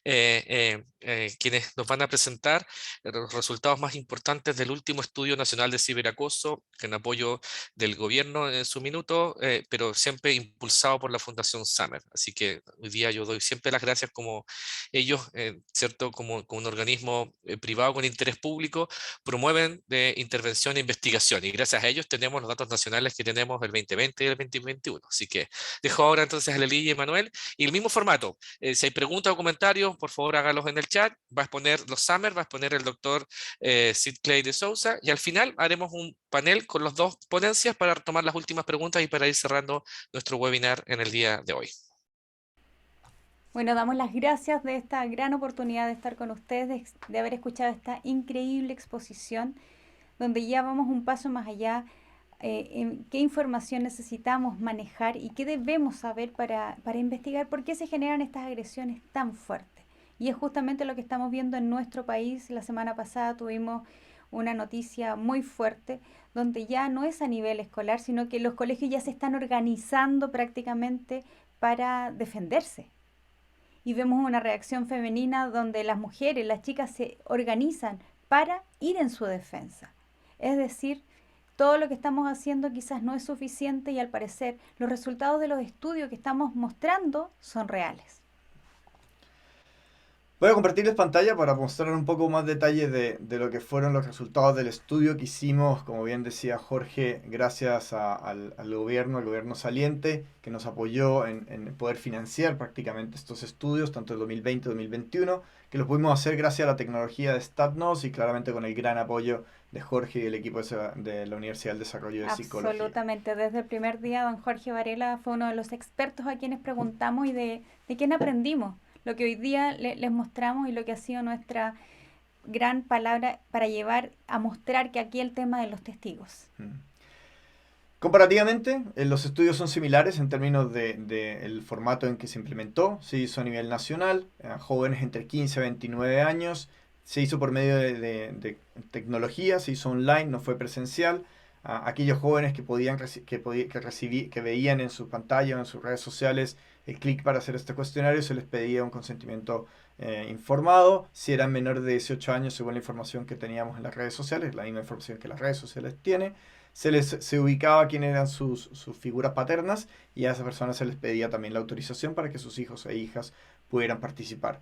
quienes nos van a presentar los resultados más importantes del último estudio nacional de ciberacoso, en apoyo del gobierno en su minuto, pero siempre impulsado por la Fundación Summer. Así que hoy día yo doy siempre las gracias como ellos, ¿cierto?, como un organismo privado con interés público, promueven de intervención e investigación, y gracias a ellos tenemos los datos nacionales que tenemos del 2020 y del 2021. Así que dejo ahora entonces a Lely y Emanuel, y el mismo formato. Si hay preguntas o comentarios, por favor hágalos en el chat. Va a exponer los Summer, va a exponer el doctor Sid Clay de Sousa, y al final haremos un panel con las dos ponencias para tomar las últimas preguntas y para ir cerrando nuestro webinar en el día de hoy. Bueno, damos las gracias de esta gran oportunidad de estar con ustedes, de haber escuchado esta increíble exposición, donde ya vamos un paso más allá en qué información necesitamos manejar y qué debemos saber para investigar por qué se generan estas agresiones tan fuertes. Y es justamente lo que estamos viendo en nuestro país. La semana pasada tuvimos una noticia muy fuerte, donde ya no es a nivel escolar, sino que los colegios ya se están organizando prácticamente para defenderse. Y vemos una reacción femenina donde las mujeres, las chicas se organizan para ir en su defensa. Es decir, todo lo que estamos haciendo quizás no es suficiente y al parecer los resultados de los estudios que estamos mostrando son reales. Voy a compartirles pantalla para mostrar un poco más detalle de lo que fueron los resultados del estudio que hicimos, como bien decía Jorge, gracias al gobierno saliente, que nos apoyó en poder financiar prácticamente estos estudios, tanto el 2020 y 2021, que lo pudimos hacer gracias a la tecnología de StatNoz y claramente con el gran apoyo de Jorge y el equipo de la Universidad del Desarrollo de Psicología. Absolutamente, desde el primer día don Jorge Varela fue uno de los expertos a quienes preguntamos y de quién aprendimos. Lo que hoy día les mostramos y lo que ha sido nuestra gran palabra para llevar a mostrar que aquí el tema de los testigos. Comparativamente, los estudios son similares en términos del formato en que se implementó. Se hizo a nivel nacional, a jóvenes entre 15 y 29 años. Se hizo por medio de tecnología, se hizo online, no fue presencial. Aquellos jóvenes que veían en su pantalla o en sus redes sociales el clic para hacer este cuestionario, se les pedía un consentimiento informado. Si eran menores de 18 años, según la información que teníamos en las redes sociales, la misma información que las redes sociales tienen, se ubicaba quién eran sus figuras paternas, y a esa persona se les pedía también la autorización para que sus hijos e hijas pudieran participar.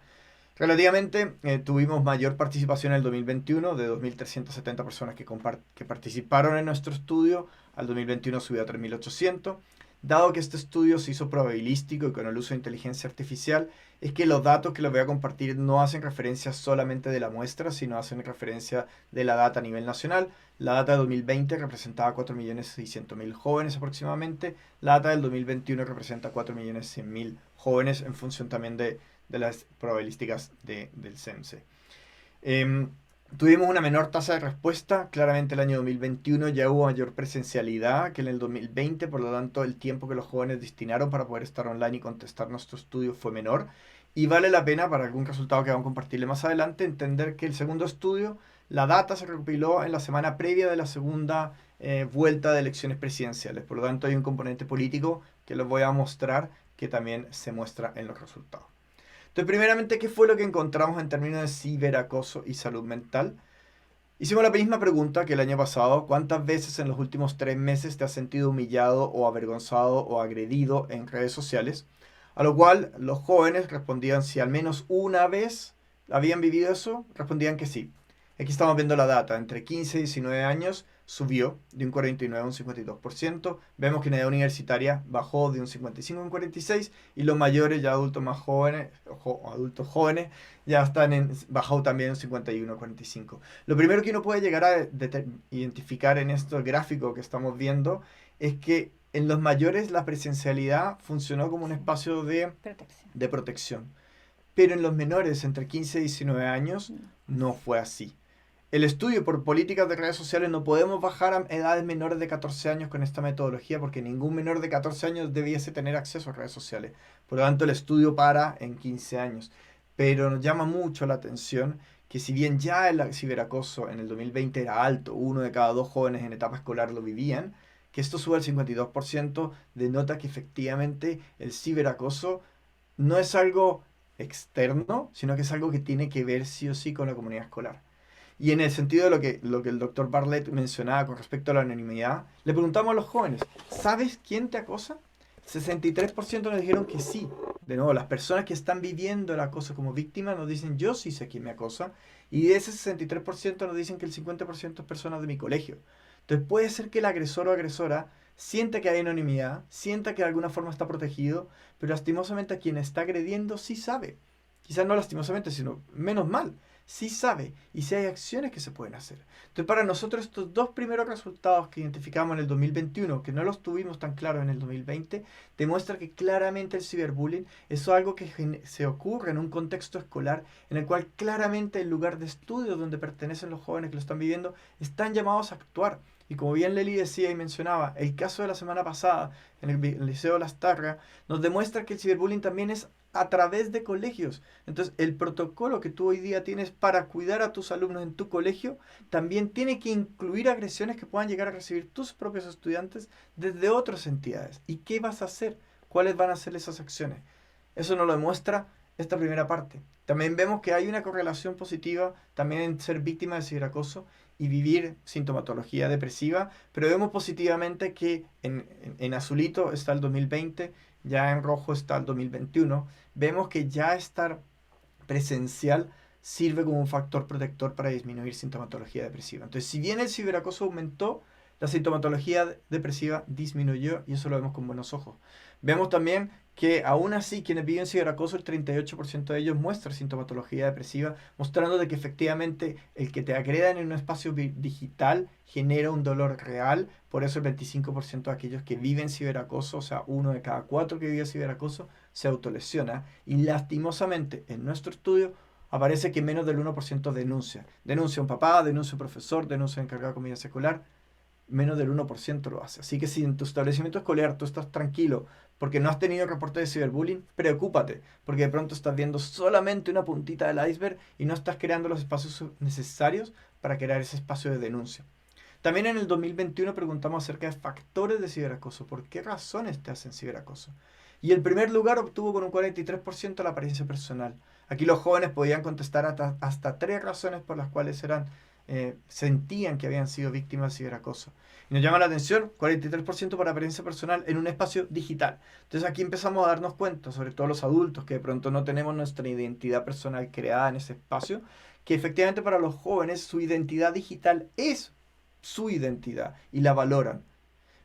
Relativamente tuvimos mayor participación en el 2021, de 2.370 personas que participaron en nuestro estudio, al 2021 subió a 3.800. Dado que este estudio se hizo probabilístico y con el uso de inteligencia artificial, es que los datos que les voy a compartir no hacen referencia solamente de la muestra, sino hacen referencia de la data a nivel nacional. La data de 2020 representaba 4.600.000 jóvenes aproximadamente. La data del 2021 representa 4.100.000 jóvenes en función también de las probabilísticas del CENSE. Tuvimos una menor tasa de respuesta. Claramente el año 2021 ya hubo mayor presencialidad que en el 2020, por lo tanto el tiempo que los jóvenes destinaron para poder estar online y contestar nuestro estudio fue menor. Y vale la pena, para algún resultado que vamos a compartirle más adelante, entender que el segundo estudio, la data se recopiló en la semana previa de la segunda vuelta de elecciones presidenciales. Por lo tanto, hay un componente político que les voy a mostrar que también se muestra en los resultados. Entonces, primeramente, ¿qué fue lo que encontramos en términos de ciberacoso y salud mental? Hicimos la misma pregunta que el año pasado. ¿Cuántas veces en los últimos 3 meses te has sentido humillado o avergonzado o agredido en redes sociales? A lo cual los jóvenes respondían si al menos una vez habían vivido eso, respondían que sí. Aquí estamos viendo la data. Entre 15 y 19 años subió de un 49 a un 52%. Vemos que en edad universitaria bajó de un 55 a un 46%. Y los mayores, ya adultos más jóvenes, adultos jóvenes, ya están bajado también un 51 a 45%. Lo primero que uno puede llegar a identificar en este gráfico que estamos viendo es que en los mayores la presencialidad funcionó como un espacio de protección. Pero en los menores, entre 15 y 19 años, no fue así. El estudio por políticas de redes sociales no podemos bajar a edades menores de 14 años con esta metodología porque ningún menor de 14 años debiese tener acceso a redes sociales. Por lo tanto, el estudio para en 15 años. Pero nos llama mucho la atención que si bien ya el ciberacoso en el 2020 era alto, 1 de cada 2 jóvenes en etapa escolar lo vivían, que esto sube al 52% denota que efectivamente el ciberacoso no es algo externo, sino que es algo que tiene que ver sí o sí con la comunidad escolar. Y en el sentido de lo que el doctor Bartlett mencionaba con respecto a la anonimidad, le preguntamos a los jóvenes, ¿sabes quién te acosa? 63% nos dijeron que sí. De nuevo, las personas que están viviendo el acoso como víctimas nos dicen, yo sí sé quién me acosa. Y de ese 63% nos dicen que el 50% es personas de mi colegio. Entonces puede ser que el agresor o agresora sienta que hay anonimidad, sienta que de alguna forma está protegido, pero lastimosamente a quien está agrediendo sí sabe. Quizás no lastimosamente, sino menos mal. Sí sabe y sí hay acciones que se pueden hacer. Entonces, para nosotros estos 2 primeros resultados que identificamos en el 2021, que no los tuvimos tan claros en el 2020, demuestra que claramente el ciberbullying es algo que se ocurre en un contexto escolar en el cual claramente el lugar de estudio donde pertenecen los jóvenes que lo están viviendo están llamados a actuar. Y como bien Leli decía y mencionaba, el caso de la semana pasada en el Liceo Las Tarrias nos demuestra que el ciberbullying también es a través de colegios. Entonces, el protocolo que tú hoy día tienes para cuidar a tus alumnos en tu colegio también tiene que incluir agresiones que puedan llegar a recibir tus propios estudiantes desde otras entidades. ¿Y qué vas a hacer? ¿Cuáles van a ser esas acciones? Eso nos lo demuestra esta primera parte. También vemos que hay una correlación positiva también en ser víctima de ciberacoso y vivir sintomatología depresiva, pero vemos positivamente que en azulito está el 2020, ya en rojo está el 2021. Vemos que ya estar presencial sirve como un factor protector para disminuir sintomatología depresiva. Entonces, si bien el ciberacoso aumentó, la sintomatología depresiva disminuyó y eso lo vemos con buenos ojos. Vemos también que aún así quienes viven ciberacoso, el 38% de ellos muestra sintomatología depresiva, mostrando de que efectivamente el que te agredan en un espacio digital genera un dolor real. Por eso el 25% de aquellos que viven ciberacoso, o sea, 1 de cada 4 que vive ciberacoso, se autolesiona. Y lastimosamente en nuestro estudio aparece que menos del 1% denuncia. Denuncia un papá, denuncia un profesor, denuncia un encargado de comida escolar. Menos del 1% lo hace. Así que si en tu establecimiento escolar tú estás tranquilo porque no has tenido reporte de ciberbullying, preocúpate, porque de pronto estás viendo solamente una puntita del iceberg y no estás creando los espacios necesarios para crear ese espacio de denuncia. También en el 2021 preguntamos acerca de factores de ciberacoso. ¿Por qué razones te hacen ciberacoso? Y el primer lugar obtuvo con un 43% la apariencia personal. Aquí los jóvenes podían contestar hasta 3 razones por las cuales sentían que habían sido víctimas de ciberacoso. Y nos llama la atención, 43% para apariencia personal en un espacio digital. Entonces aquí empezamos a darnos cuenta, sobre todo los adultos, que de pronto no tenemos nuestra identidad personal creada en ese espacio, que efectivamente para los jóvenes su identidad digital es su identidad y la valoran.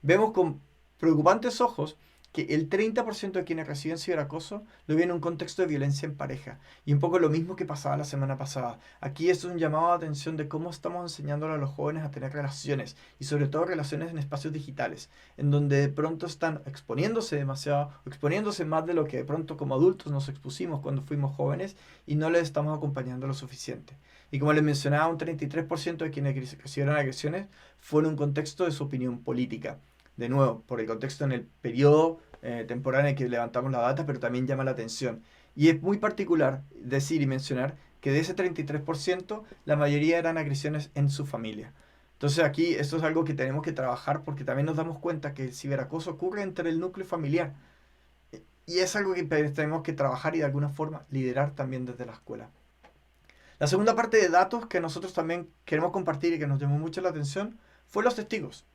Vemos con preocupantes ojos que el 30% de quienes reciben ciberacoso lo ven en un contexto de violencia en pareja. Y un poco lo mismo que pasaba la semana pasada. Aquí es un llamado de atención de cómo estamos enseñándole a los jóvenes a tener relaciones. Y sobre todo relaciones en espacios digitales. En donde de pronto están exponiéndose demasiado, exponiéndose más de lo que de pronto como adultos nos expusimos cuando fuimos jóvenes. Y no les estamos acompañando lo suficiente. Y como les mencionaba, un 33% de quienes recibieron agresiones fue en un contexto de su opinión política. De nuevo, por el contexto en el periodo temporal en el que levantamos la data, pero también llama la atención. Y es muy particular decir y mencionar que de ese 33%, la mayoría eran agresiones en su familia. Entonces aquí esto es algo que tenemos que trabajar porque también nos damos cuenta que el ciberacoso ocurre entre el núcleo familiar. Y es algo que tenemos que trabajar y de alguna forma liderar también desde la escuela. La segunda parte de datos que nosotros también queremos compartir y que nos llamó mucho la atención fue los testigos.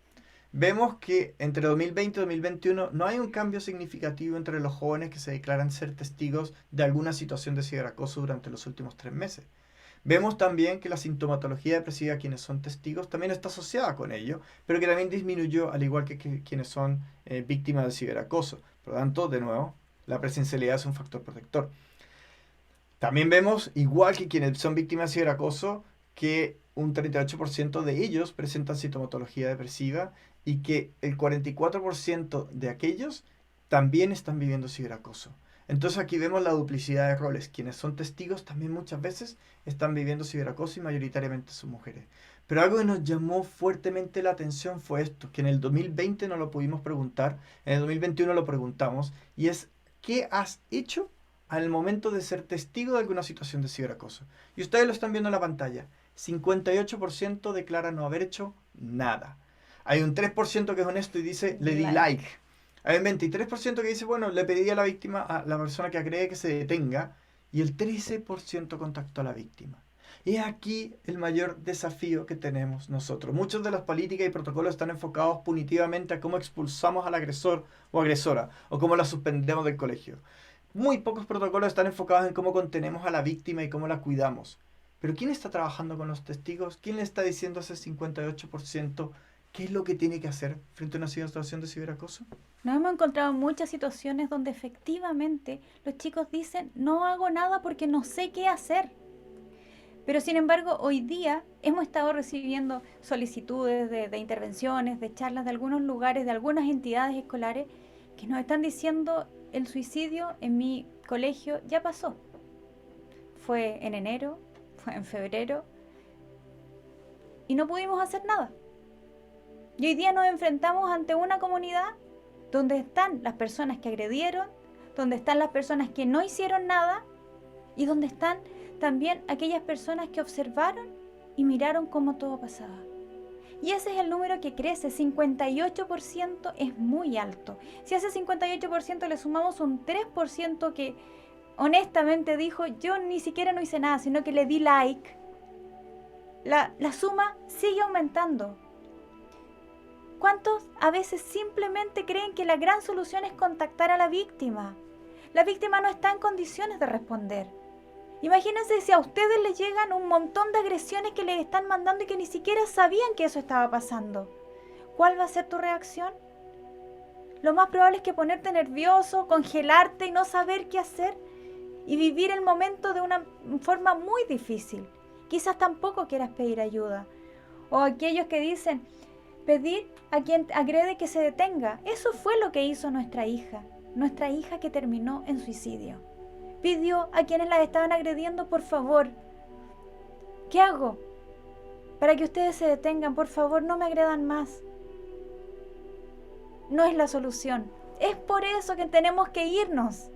Vemos que entre 2020 y 2021 no hay un cambio significativo entre los jóvenes que se declaran ser testigos de alguna situación de ciberacoso durante los últimos 3 meses. Vemos también que la sintomatología depresiva, quienes son testigos, también está asociada con ello, pero que también disminuyó al igual que quienes son víctimas de ciberacoso. Por lo tanto, de nuevo, la presencialidad es un factor protector. También vemos, igual que quienes son víctimas de ciberacoso, que un 38% de ellos presentan sintomatología depresiva y que el 44% de aquellos también están viviendo ciberacoso. Entonces aquí vemos la duplicidad de roles. Quienes son testigos también muchas veces están viviendo ciberacoso y mayoritariamente son mujeres. Pero algo que nos llamó fuertemente la atención fue esto, que en el 2020 no lo pudimos preguntar, en el 2021 lo preguntamos, y es, ¿qué has hecho al momento de ser testigo de alguna situación de ciberacoso? Y ustedes lo están viendo en la pantalla. 58% declara no haber hecho nada. Hay un 3% que es honesto y dice, le di like. Hay un 23% que dice, bueno, le pedí a la víctima, a la persona que agrede, que se detenga. Y el 13% contactó a la víctima. Y es aquí el mayor desafío que tenemos nosotros. Muchas de las políticas y protocolos están enfocados punitivamente a cómo expulsamos al agresor o agresora, o cómo la suspendemos del colegio. Muy pocos protocolos están enfocados en cómo contenemos a la víctima y cómo la cuidamos. Pero ¿quién está trabajando con los testigos? ¿Quién le está diciendo a ese 58% qué es lo que tiene que hacer frente a una situación de ciberacoso? Nos hemos encontrado muchas situaciones donde efectivamente los chicos dicen, no hago nada porque no sé qué hacer. Pero sin embargo, hoy día hemos estado recibiendo solicitudes de intervenciones, de charlas de algunos lugares, de algunas entidades escolares que nos están diciendo, el suicidio en mi colegio ya pasó. Fue en enero, fue en febrero y no pudimos hacer nada. Y hoy día nos enfrentamos ante una comunidad donde están las personas que agredieron, donde están las personas que no hicieron nada y donde están también aquellas personas que observaron y miraron cómo todo pasaba. Y ese es el número que crece, 58% es muy alto. Si a ese 58% le sumamos un 3% que honestamente dijo, yo ni siquiera no hice nada, sino que le di like, la suma sigue aumentando. ¿Cuántos a veces simplemente creen que la gran solución es contactar a la víctima? La víctima no está en condiciones de responder. Imagínense si a ustedes les llegan un montón de agresiones que les están mandando y que ni siquiera sabían que eso estaba pasando. ¿Cuál va a ser tu reacción? Lo más probable es que ponerte nervioso, congelarte y no saber qué hacer y vivir el momento de una forma muy difícil. Quizás tampoco quieras pedir ayuda. O aquellos que dicen, pedir a quien agrede que se detenga. Eso fue lo que hizo nuestra hija que terminó en suicidio. Pidió a quienes la estaban agrediendo, por favor, ¿qué hago? Para que ustedes se detengan, por favor, no me agredan más. No es la solución. Es por eso que tenemos que irnos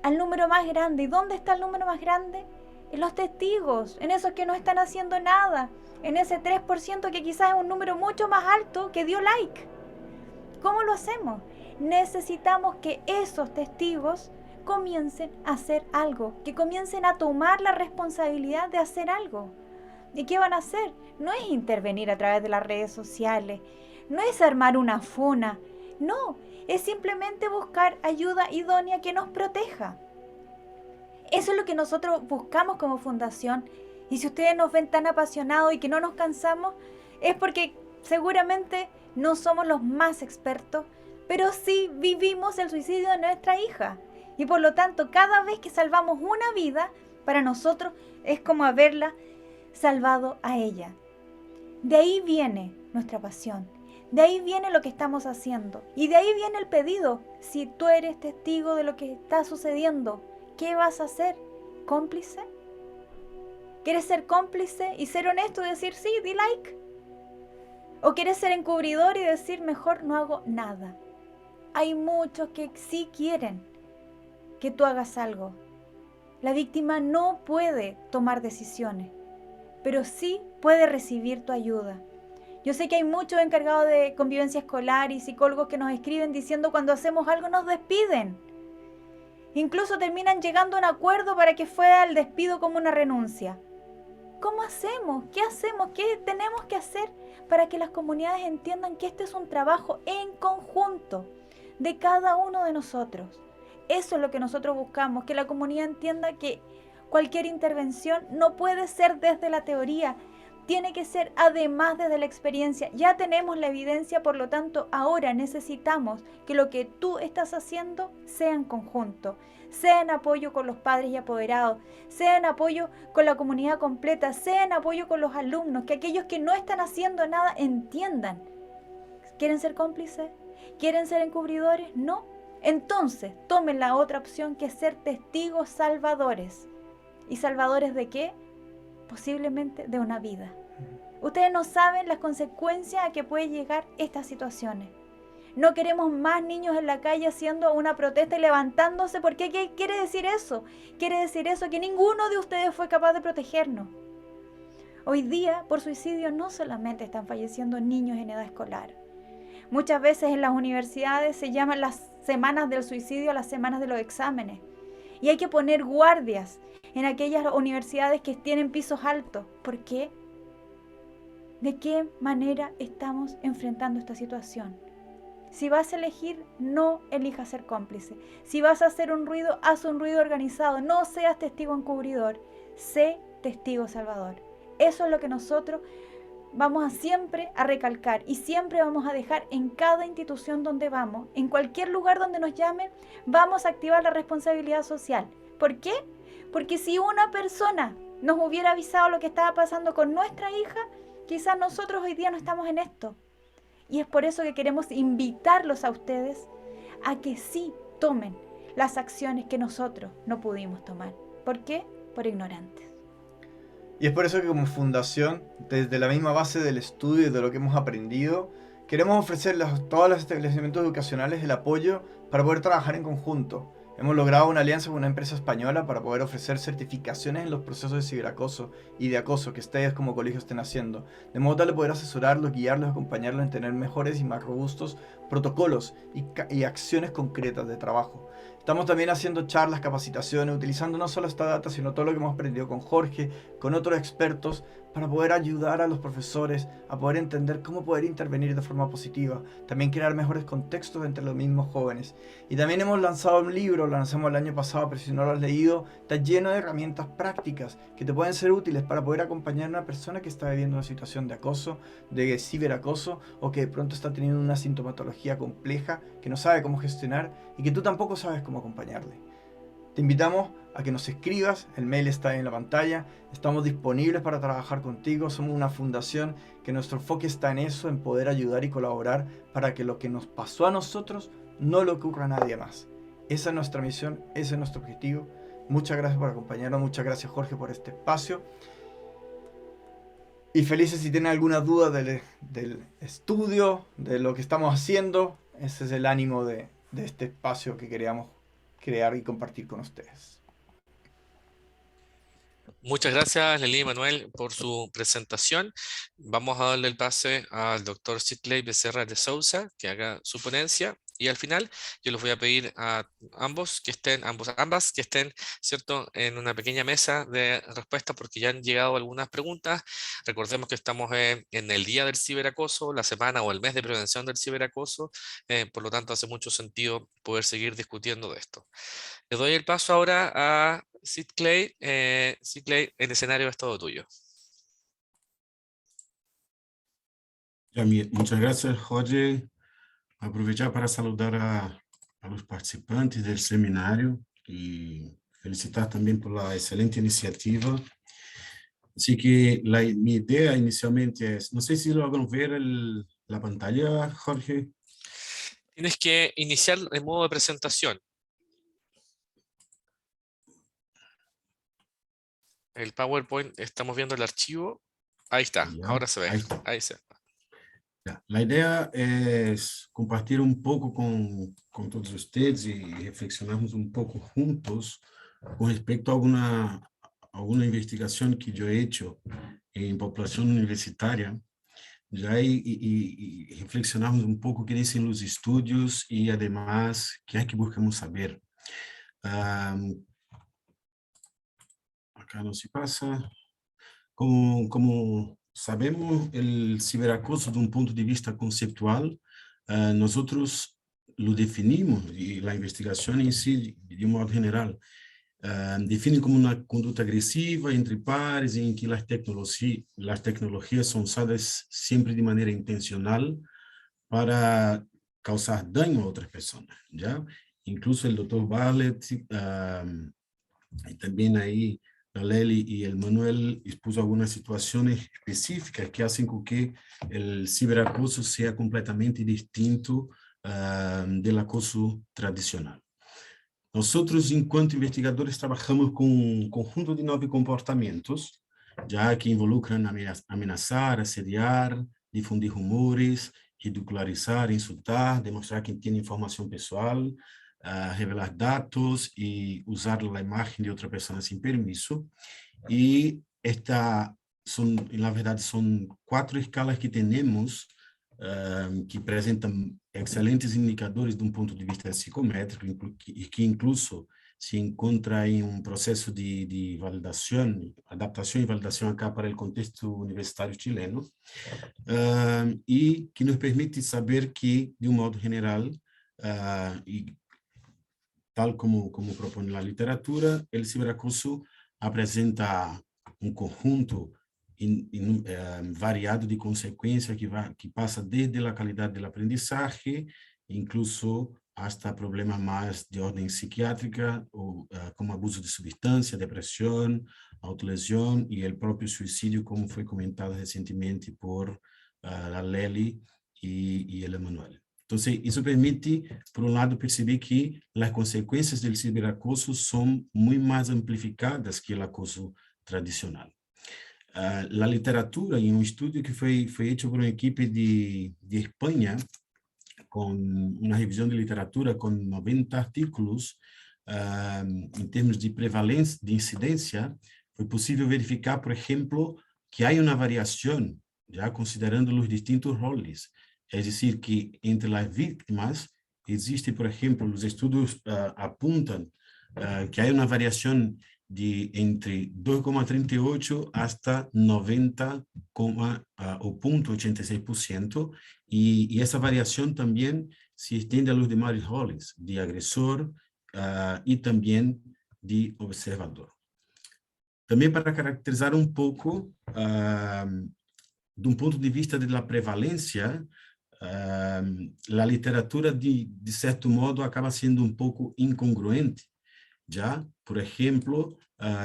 al número más grande. ¿Y dónde está el número más grande? En los testigos, en esos que no están haciendo nada, en ese 3% que quizás es un número mucho más alto que dio like. ¿Cómo lo hacemos? Necesitamos que esos testigos comiencen a hacer algo, que comiencen a tomar la responsabilidad de hacer algo. ¿Y qué van a hacer? No es intervenir a través de las redes sociales, no es armar una funa, no, es simplemente buscar ayuda idónea que nos proteja. Eso es lo que nosotros buscamos como fundación. Y si ustedes nos ven tan apasionados y que no nos cansamos, es porque seguramente no somos los más expertos, pero sí vivimos el suicidio de nuestra hija. Y por lo tanto, cada vez que salvamos una vida, para nosotros es como haberla salvado a ella. De ahí viene nuestra pasión. De ahí viene lo que estamos haciendo. Y de ahí viene el pedido. Si tú eres testigo de lo que está sucediendo, ¿qué vas a hacer? ¿Cómplice? ¿Quieres ser cómplice y ser honesto y decir sí, di like? ¿O quieres ser encubridor y decir mejor no hago nada? Hay muchos que sí quieren. que tú hagas algo. La víctima no puede tomar decisiones, pero sí puede recibir tu ayuda. Yo sé que hay muchos encargados de convivencia escolar y psicólogos que nos escriben diciendo cuando hacemos algo nos despiden. Incluso terminan llegando a un acuerdo para que fuera el despido como una renuncia. ¿Cómo hacemos? ¿Qué hacemos? ¿Qué tenemos que hacer para que las comunidades entiendan que este es un trabajo en conjunto de cada uno de nosotros? Eso es lo que nosotros buscamos, que la comunidad entienda que cualquier intervención no puede ser desde la teoría, tiene que ser además desde la experiencia. Ya tenemos la evidencia, por lo tanto, ahora necesitamos que lo que tú estás haciendo sea en conjunto, sea en apoyo con los padres y apoderados, sea en apoyo con la comunidad completa, sea en apoyo con los alumnos, que aquellos que no están haciendo nada entiendan. ¿Quieren ser cómplices? ¿Quieren ser encubridores? No. Entonces, tomen la otra opción, que es ser testigos salvadores. ¿Y salvadores de qué? Posiblemente de una vida. Ustedes no saben las consecuencias a que puede llegar estas situaciones. No queremos más niños en la calle haciendo una protesta y levantándose, porque ¿qué quiere decir eso? Quiere decir eso que ninguno de ustedes fue capaz de protegernos. Hoy día, por suicidio, no solamente están falleciendo niños en edad escolar. Muchas veces en las universidades se llaman las semanas del suicidio las semanas de los exámenes. Y hay que poner guardias en aquellas universidades que tienen pisos altos. ¿Por qué? ¿De qué manera estamos enfrentando esta situación? Si vas a elegir, no elijas ser cómplice. Si vas a hacer un ruido, haz un ruido organizado. No seas testigo encubridor. Sé testigo salvador. Eso es lo que nosotros vamos a siempre a recalcar y siempre vamos a dejar en cada institución donde vamos, en cualquier lugar donde nos llamen, vamos a activar la responsabilidad social. ¿Por qué? Porque si una persona nos hubiera avisado lo que estaba pasando con nuestra hija, quizás nosotros hoy día no estamos en esto. Y es por eso que queremos invitarlos a ustedes a que sí tomen las acciones que nosotros no pudimos tomar. ¿Por qué? Por ignorantes. Y es por eso que como fundación, desde la misma base del estudio y de lo que hemos aprendido, queremos ofrecerles a todos los establecimientos educacionales el apoyo para poder trabajar en conjunto. Hemos logrado una alianza con una empresa española para poder ofrecer certificaciones en los procesos de ciberacoso y de acoso que ustedes como colegio estén haciendo, de modo tal de poder asesorarlos, guiarlos, acompañarlos en tener mejores y más robustos protocolos y acciones concretas de trabajo. Estamos también haciendo charlas, capacitaciones, utilizando no solo esta data, sino todo lo que hemos aprendido con Jorge, con otros expertos, para poder ayudar a los profesores a poder entender cómo poder intervenir de forma positiva, también crear mejores contextos entre los mismos jóvenes. Y también hemos lanzado un libro, lo lanzamos el año pasado, pero si no lo has leído, está lleno de herramientas prácticas que te pueden ser útiles para poder acompañar a una persona que está viviendo una situación de acoso, de ciberacoso, o que de pronto está teniendo una sintomatología compleja que no sabe cómo gestionar y que tú tampoco sabes cómo acompañarle. Te invitamos a que nos escribas, el mail está en la pantalla, estamos disponibles para trabajar contigo, somos una fundación que nuestro enfoque está en eso, en poder ayudar y colaborar para que lo que nos pasó a nosotros no le ocurra a nadie más. Esa es nuestra misión, ese es nuestro objetivo. Muchas gracias por acompañarnos, muchas gracias Jorge por este espacio. Y felices si tienen alguna duda del estudio, de lo que estamos haciendo, ese es el ánimo de este espacio que queríamos crear y compartir con ustedes. Muchas gracias, Lely y Manuel, por su presentación. Vamos a darle el pase al doctor Sidley Becerra de Souza, que haga su ponencia. Y al final, yo les voy a pedir a ambas que estén, ¿cierto?, en una pequeña mesa de respuesta, porque ya han llegado algunas preguntas. Recordemos que estamos en el Día del Ciberacoso, la semana o el mes de prevención del ciberacoso. Por lo tanto, hace mucho sentido poder seguir discutiendo de esto. Le doy el paso ahora a Sid Clay. Sid Clay, el escenario es todo tuyo. Muchas gracias, Roger. Aproveitar para saludar a los participantes del seminario y felicitar también por la excelente iniciativa. Así que mi idea inicialmente es, no sé si logran ver la pantalla, Jorge. Tienes que iniciar el modo de presentación. El PowerPoint, estamos viendo el archivo. Ahí está, Ya, ahora se ve. ahí está. Ahí se ve. A ideia é compartilhar um pouco com todos vocês e reflexionarmos um pouco juntos com respeito a alguma investigação que eu he hecho em população universitária, já e reflexionarmos um pouco o que dizem os estudos e, además, o que é que buscamos saber. Acá não se passa. Como sabemos, o ciberacoso, de um ponto de vista conceptual, nós lo definimos, e a investigação em si, de um modo geral, define como uma conduta agressiva entre pares em que as tecnologias são usadas sempre de maneira intencional para causar daño a outras pessoas, já? Incluso o Dr. Bartlett, e também aí a Lely e o Manuel expuso algumas situações específicas que fazem com que o ciberacoso seja completamente distinto do acoso tradicional. Nós, enquanto investigadores, trabalhamos com um conjunto de 9 comportamentos, já que involucram ameaçar, assediar, difundir rumores, ridicularizar, insultar, demonstrar que tem informação pessoal, revelar dados e usar a imagem de outra pessoa sem permisso. E na verdade, são 4 escalas que temos que apresentam excelentes indicadores de um ponto de vista psicométrico e que incluso se encontra em um processo de validação, adaptação e validação acá para o contexto universitário chileno, e que nos permite saber que, de um modo geral, e tal como propõe a literatura, o ciberacoso apresenta um conjunto variado de consequências que passa desde a qualidade do aprendizagem, incluso hasta problemas mais de ordem psiquiátrica, como abuso de substância, depressão, autolesão e o próprio suicídio, como foi comentado recentemente por a Lely e o Emanuel. Então, isso permite, por um lado, perceber que as consequências do ciberacoso são muito mais amplificadas que o acoso tradicional. A literatura, em um estudo que foi feito por uma equipe de Espanha, com uma revisão de literatura com 90 artículos, em termos de prevalência, de incidência, foi possível verificar, por exemplo, que há uma variação, já considerando os distintos roles. É decir, que entre as vítimas existe, por exemplo, os estudos apontam que há uma variação de entre 2,38 hasta 90,86%, e essa variação também se estende a los demais roles, de agressor e também de observador. Também para caracterizar um pouco, de um ponto de vista da prevalência, a literatura, de certo modo, acaba sendo um pouco incongruente. Já, por exemplo,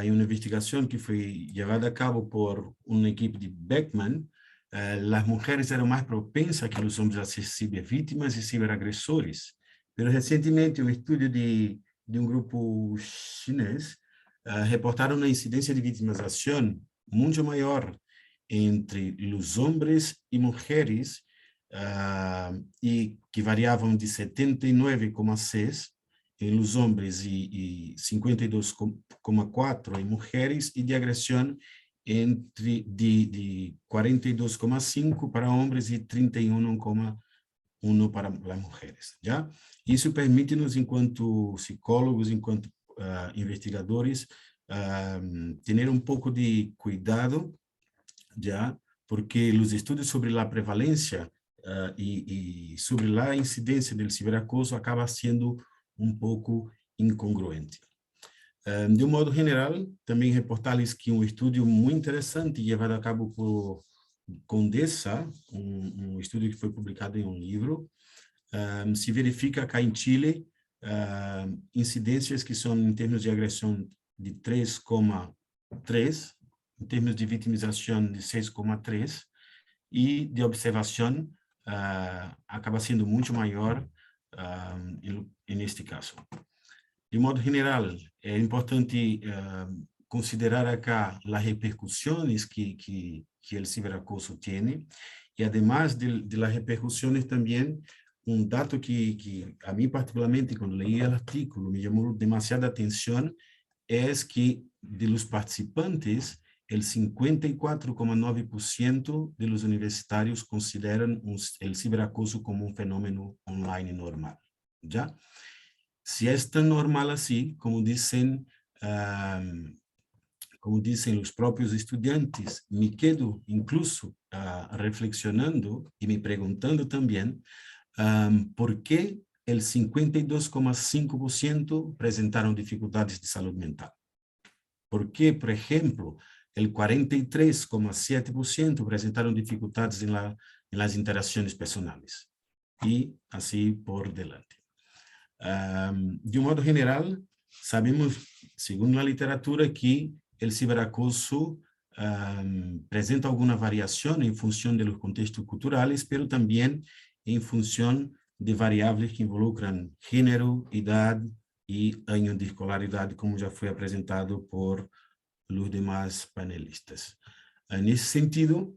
em uma investigação que foi levada a cabo por uma equipe de Beckman, as mulheres eram mais propensas que os homens a ser cibervítimas e ciberagressores. Mas, recentemente, um estudo de um grupo chinês reportaram uma incidência de vitimização muito maior entre os homens e mulheres, e que variavam de 79,6% em os homens e 52,4% em mulheres, e de agressão de 42,5% para homens e 31,1% para as mulheres. Já? Isso permite-nos, enquanto psicólogos, enquanto investigadores, ter um pouco de cuidado, já, porque os estudos sobre a prevalência e sobre a incidência do ciberacoso acaba sendo um pouco incongruente. De um modo geral, também reportar-lhes que um estudo muito interessante levado a cabo por Condessa, um estudo que foi publicado em um livro, se verifica cá em Chile incidências que são, em termos de agressão, de 3,3%, em termos de vitimização, de 6,3%, e de observação acaba sendo muito maior neste caso. De modo geral, é importante considerar acá as repercussões que que el ciberacoso tiene, y además de las repercusiones también, un dato que a mí particularmente cuando leí el artículo me llamó demasiada atención, es que de los participantes, el 54,9% de los universitarios consideran el ciberacoso como un fenómeno online normal, ¿ya? Si es tan normal así, como dicen los propios estudiantes, me quedo incluso reflexionando y me preguntando también por qué el 52,5% presentaron dificultades de salud mental. ¿Por qué, por ejemplo, el 43,7% presentaron dificultades en las interacciones personales? Y así por delante. De un modo general, sabemos, según la literatura, que el ciberacoso presenta alguna variación en función de los contextos culturales, pero también en función de variables que involucran género, edad y año de escolaridad, como ya fue presentado por los demás panelistas. En ese sentido,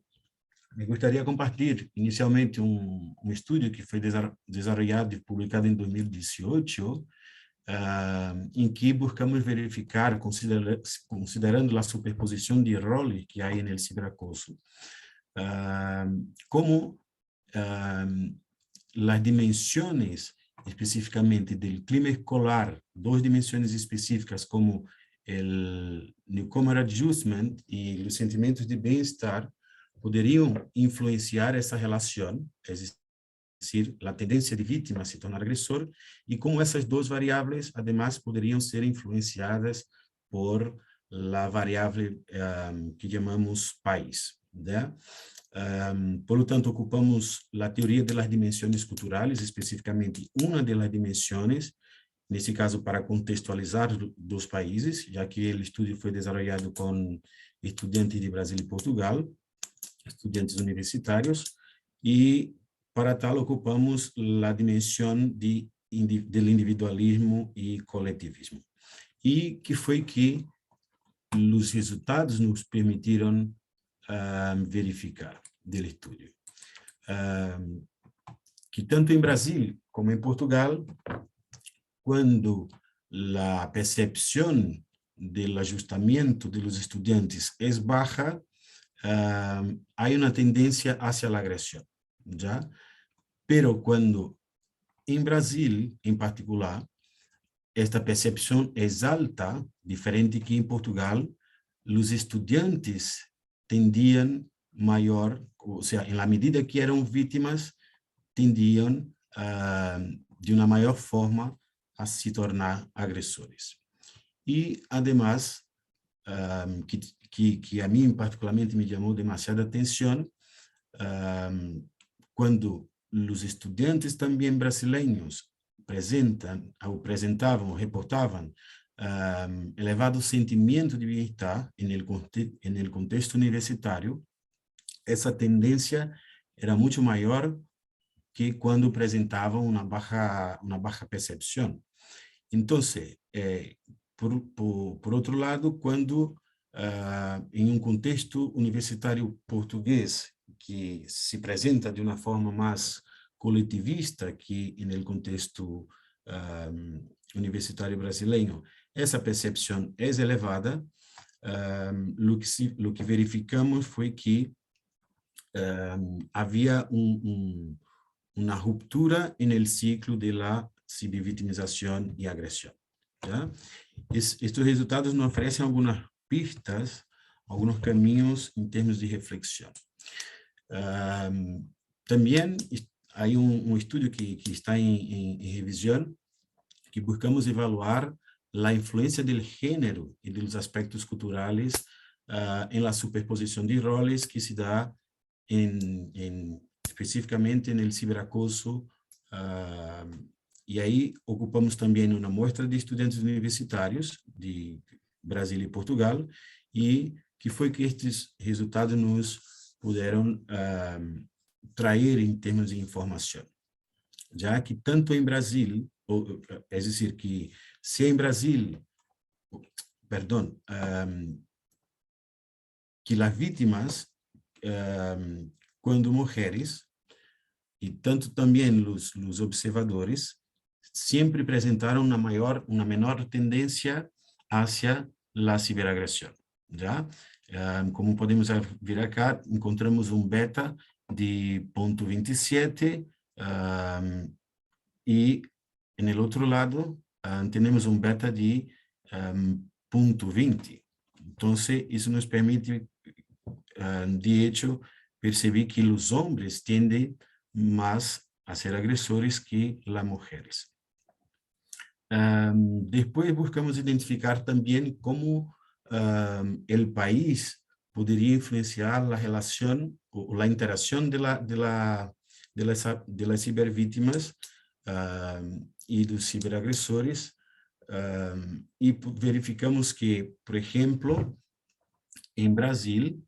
me gustaría compartir inicialmente un estudio que fue desarrollado y publicado en 2018, en que buscamos verificar, considerando la superposición de roles que hay en el ciberacoso, cómo las dimensiones específicamente del clima escolar, dos dimensiones específicas como el newcomer adjustment y los sentimientos de bienestar, poderiam influenciar essa relação, é decir, a tendência de vítima a se tornar agressor, e como essas duas variáveis, además, poderiam ser influenciadas por la variável que chamamos país, né? Por lo tanto, ocupamos a teoria das dimensões culturais, especificamente uma das dimensões, nesse caso para contextualizar dos países, já que o estudo foi desenvolvido com estudantes de Brasil e Portugal, estudiantes universitários, e para tal ocupamos a dimensão do individualismo e coletivismo. E que foi que os resultados nos permitiram verificar do estudo. Que tanto em Brasil como em Portugal, quando a percepção do ajustamento dos estudantes é baixa, hay una tendencia hacia la agresión, ¿ya? Pero cuando en Brasil, en particular, esta percepción es alta, diferente que en Portugal, los estudiantes tendían mayor, o sea, en la medida que eran víctimas, tendían de una mayor forma a se tornar agresores. Y además, que a mim particularmente me chamou demasiada atenção, quando os estudantes também brasileiros reportavam elevado sentimento de bem-estar no contexto universitário, essa tendência era muito maior que quando apresentavam uma baixa percepção. Então, por outro lado, quando em um contexto universitário português que se apresenta de uma forma mais coletivista que no contexto universitário brasileiro, essa percepção é elevada. O que verificamos foi que havia uma ruptura no ciclo da cibervitimização e agressão. ¿Ya? Estos resultados nos oferecem algumas pistas, algunos caminhos em termos de reflexão. Também há estudo que está em revisão, que buscamos evaluar a influência do gênero e dos aspectos culturais em la superposição de roles que se dá especificamente no ciberacoso. E aí ocupamos também uma amostra de estudantes universitários de Brasil e Portugal, e que foi que estes resultados nos puderam trazer em termos de informação. Já que tanto em Brasil, é dizer, que se em Brasil, que as vítimas cuando mujeres, y tanto también los observadores, siempre presentaron una menor tendencia hacia la ciberagresión, ¿ya? Como podemos ver acá, encontramos un beta de 0.27 y en el otro lado tenemos un beta de 0.20. Entonces, eso nos permite, de hecho, percibir que los hombres tienden más a ser agresores que las mujeres. Después buscamos identificar también cómo el país podría influenciar la relación o la interacción de las cibervíctimas y los ciberagresores, y verificamos que, por ejemplo, en Brasil,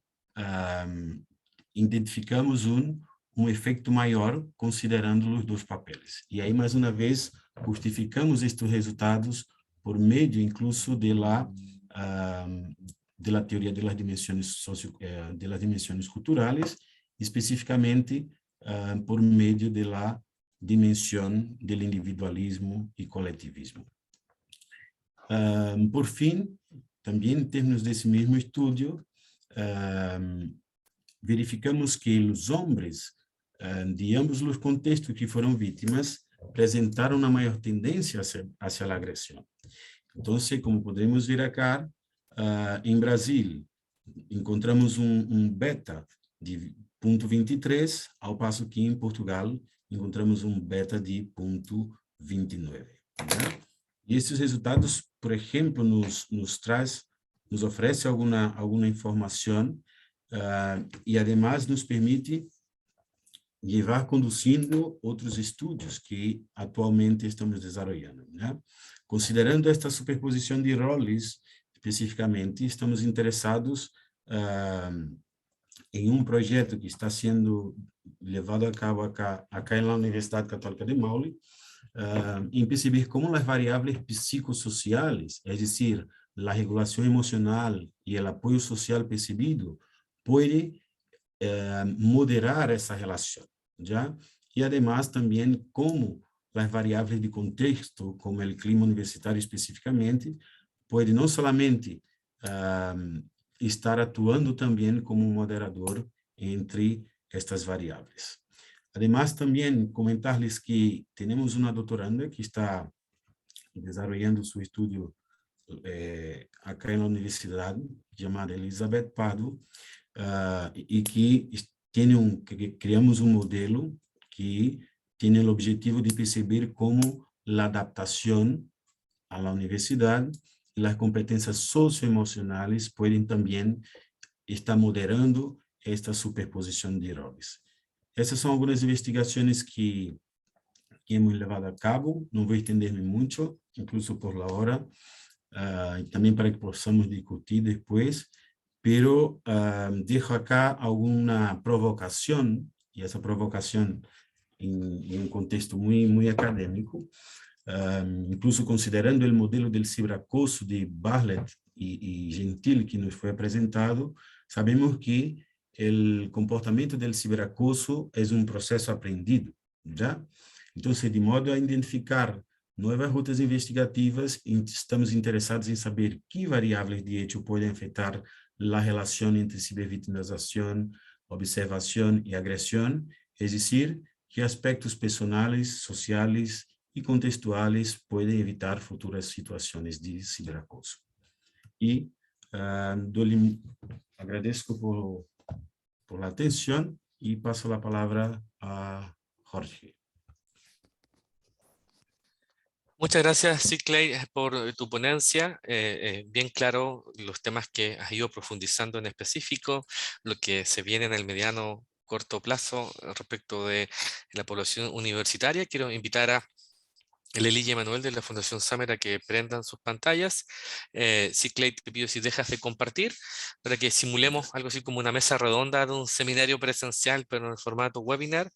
identificamos un efecto mayor considerando los dos papeles. Y ahí, más una vez, justificamos estos resultados por medio incluso de la teoría de las dimensiones de las dimensiones culturales, específicamente por medio de la dimensión del individualismo y colectivismo. Por fin, también en términos de ese mismo estudio, verificamos que los hombres de ambos los contextos que fueron víctimas presentaron una mayor tendencia hacia la agresión. Entonces, como podemos ver acá, en Brasil, encontramos un beta de 0.23, ao passo que en Portugal encontramos un beta de 0.29. ¿Ya? Y estos resultados, por ejemplo, nos ofrece alguna información y además nos permite llevar conduciendo otros estudios que actualmente estamos desarrollando, ¿no? Considerando esta superposición de roles, especificamente, estamos interesados em um projeto que está sendo levado a cabo acá na Universidade Católica de Maule, em perceber como as variáveis psicossociais, é decir, a regulação emocional e o apoio social percebido, pode moderar essa relação, já? E, además, também como as variáveis de contexto, como o clima universitário especificamente, pode não somente estar atuando também como um moderador entre estas variáveis. Además, também comentar-lhes que temos uma doutoranda que está desenvolvendo seu estudo acá na universidade, chamada Elizabeth Pardo, e que criamos um modelo que tem o objetivo de perceber como a adaptação à universidade e as competências socioemocionais podem também estar moderando esta superposição de roles. Essas são algumas investigações que hemos levado a cabo, não vou estender-me muito, incluso por la hora, também para que possamos discutir depois, pero dejo acá alguna provocación, y esa provocación en un contexto muy académico, incluso considerando el modelo del ciberacoso de Bartlett y Gentil que nos fue presentado, sabemos que el comportamiento del ciberacoso es un proceso aprendido, ¿ya? Entonces, de modo a identificar nuevas rutas investigativas, estamos interessados em saber que variáveis de hecho podem afetar a relação entre cibervitimização, observação e agressão, é decir, que aspectos personais, sociais e contextuais podem evitar futuras situações de ciberacoso. E agradeço por la atenção e passo a palavra a Jorge. Muchas gracias, Ciclay, por tu ponencia. Bien claro los temas que has ido profundizando en específico, lo que se viene en el mediano corto plazo respecto de la población universitaria. Quiero invitar a Lely y Emanuel de la Fundación Summer a que prendan sus pantallas. Sí, Clay, te pido si dejas de compartir para que simulemos algo así como una mesa redonda de un seminario presencial, pero en el formato webinar.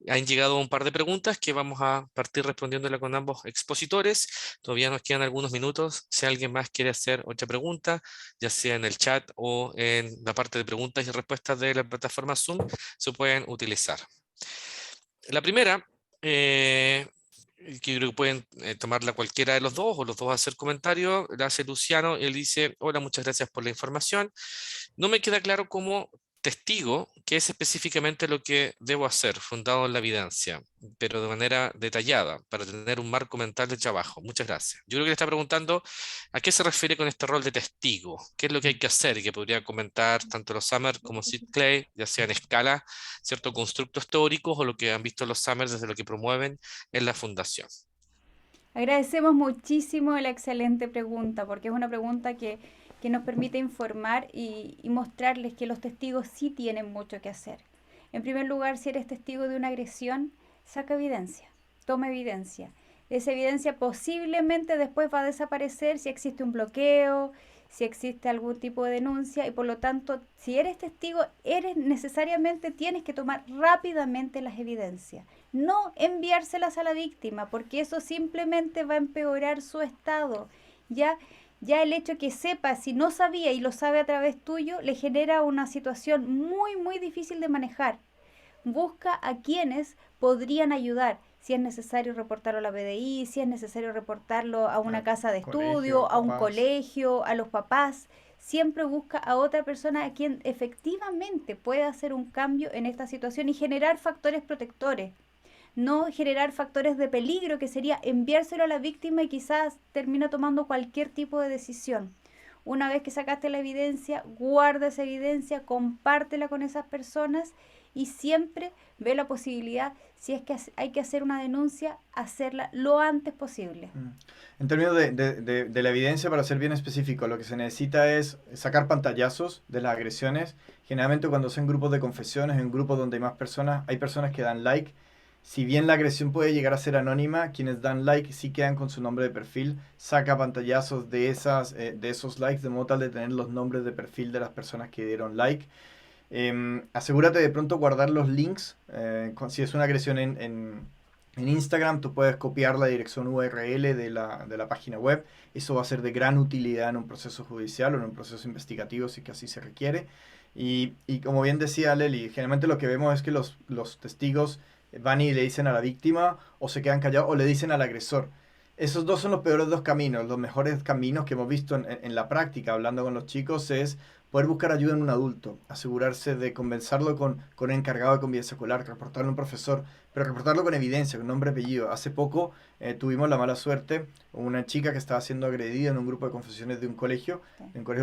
Han llegado un par de preguntas que vamos a partir respondiéndole con ambos expositores. Todavía nos quedan algunos minutos. Si alguien más quiere hacer otra pregunta, ya sea en el chat o en la parte de preguntas y respuestas de la plataforma Zoom, se pueden utilizar. La primera, que creo que pueden tomarla cualquiera de los dos o los dos hacer comentarios, la hace Luciano. Él dice: hola, muchas gracias por la información. No me queda claro como testigo qué es específicamente lo que debo hacer, fundado en la evidencia, pero de manera detallada, para tener un marco mental de trabajo. Muchas gracias. Yo creo que le está preguntando a qué se refiere con este rol de testigo, qué es lo que hay que hacer, y que podría comentar tanto los Summer como Sid Clay, ya sea en escala, ciertos constructos teóricos o lo que han visto los Summer desde lo que promueven en la fundación. Agradecemos muchísimo la excelente pregunta, porque es una pregunta que nos permite informar y mostrarles que los testigos sí tienen mucho que hacer. En primer lugar, si eres testigo de una agresión, saca evidencia, toma evidencia. Esa evidencia posiblemente después va a desaparecer si existe un bloqueo, si existe algún tipo de denuncia, y por lo tanto, si eres testigo, necesariamente tienes que tomar rápidamente las evidencias. No enviárselas a la víctima, porque eso simplemente va a empeorar su estado. Ya el hecho que sepa, si no sabía y lo sabe a través tuyo, le genera una situación muy, muy difícil de manejar. Busca a quienes podrían ayudar, si es necesario reportarlo a la PDI, si es necesario reportarlo a una casa de estudio, a un colegio, a los papás. Siempre busca a otra persona a quien efectivamente pueda hacer un cambio en esta situación y generar factores protectores. No generar factores de peligro, que sería enviárselo a la víctima y quizás termina tomando cualquier tipo de decisión. Una vez que sacaste la evidencia, guarda esa evidencia, compártela con esas personas y siempre ve la posibilidad, si es que hay que hacer una denuncia, hacerla lo antes posible. En términos de la evidencia, para ser bien específico, lo que se necesita es sacar pantallazos de las agresiones. Generalmente cuando son grupos de confesiones, en grupos donde hay más personas, hay personas que dan like. Si bien la agresión puede llegar a ser anónima, quienes dan like sí quedan con su nombre de perfil. Saca pantallazos de esos likes, de modo tal de tener los nombres de perfil de las personas que dieron like. Asegúrate de pronto guardar los links. Si es una agresión en Instagram, tú puedes copiar la dirección URL de la página web. Eso va a ser de gran utilidad en un proceso judicial o en un proceso investigativo, si que así se requiere. Y como bien decía Lely, generalmente lo que vemos es que los testigos van y le dicen a la víctima, o se quedan callados, o le dicen al agresor. Esos dos son los peores dos caminos. Los mejores caminos que hemos visto en la práctica, hablando con los chicos, es poder buscar ayuda en un adulto, asegurarse de conversarlo con un encargado de convivencia escolar, reportarlo a un profesor, pero reportarlo con evidencia, con nombre y apellido. Hace poco tuvimos la mala suerte, una chica que estaba siendo agredida en un grupo de confesiones de un colegio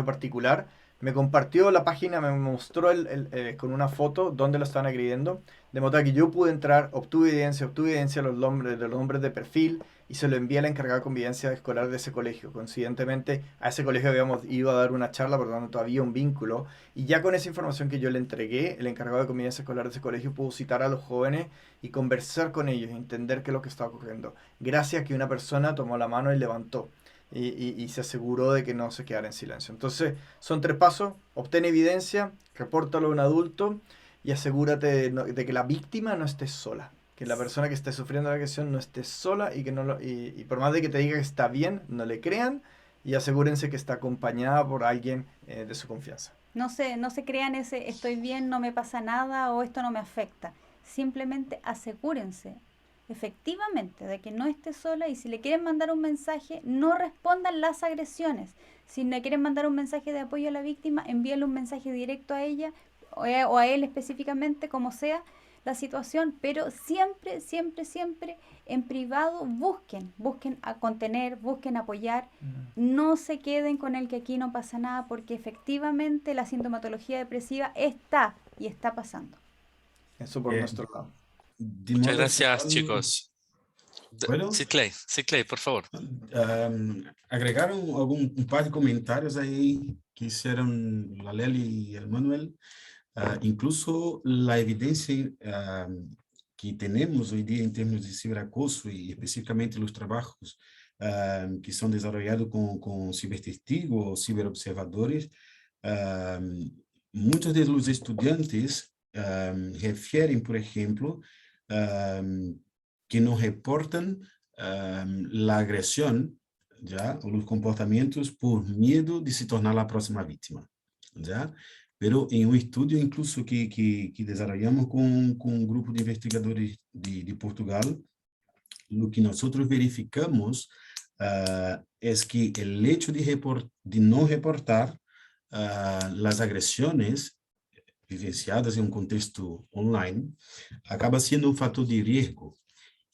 particular. Me compartió la página, me mostró con una foto donde lo estaban agrediendo, de modo que yo pude entrar, obtuve evidencia de los nombres de perfil, y se lo envié al encargado de convivencia escolar de ese colegio. Coincidentemente, a ese colegio habíamos ido a dar una charla, por lo tanto había un vínculo, y ya con esa información que yo le entregué, el encargado de convivencia escolar de ese colegio pudo citar a los jóvenes y conversar con ellos, entender qué es lo que estaba ocurriendo, gracias a que una persona tomó la mano y levantó. Y se aseguró de que no se quedara en silencio. Entonces, son 3 pasos: obtén evidencia, repórtalo a un adulto y asegúrate de que la víctima no esté sola. Que la persona que esté sufriendo la agresión no esté sola y que y por más de que te diga que está bien, no le crean, y asegúrense que está acompañada por alguien de su confianza. No se crean ese estoy bien, no me pasa nada o esto no me afecta. Simplemente asegúrense efectivamente de que no esté sola, y si le quieren mandar un mensaje, no respondan las agresiones. Si le quieren mandar un mensaje de apoyo a la víctima, envíenle un mensaje directo a ella o a él específicamente, como sea la situación, pero siempre, siempre, siempre en privado busquen a contener, busquen apoyar, no se queden con el que aquí no pasa nada, porque efectivamente la sintomatología depresiva está pasando. Eso por nuestro lado. Muchas gracias, chicos. ¿Puedo? Sí, Clay, por favor. Agregaron un par de comentarios ahí que hicieron la Lely y el Manuel. Incluso la evidencia que tenemos hoy día en términos de ciberacoso y específicamente los trabajos que son desarrollados con cibertestigos o ciberobservadores, muchos de los estudiantes refieren, por ejemplo, que no reportan la agresión, ¿ya? O los comportamientos por miedo de se tornar la próxima víctima, ¿ya? Pero en un estudio incluso que desarrollamos con un grupo de investigadores de Portugal, lo que nosotros verificamos es que el hecho de no reportar las agresiones vivenciadas en un contexto online acaba siendo un factor de riesgo.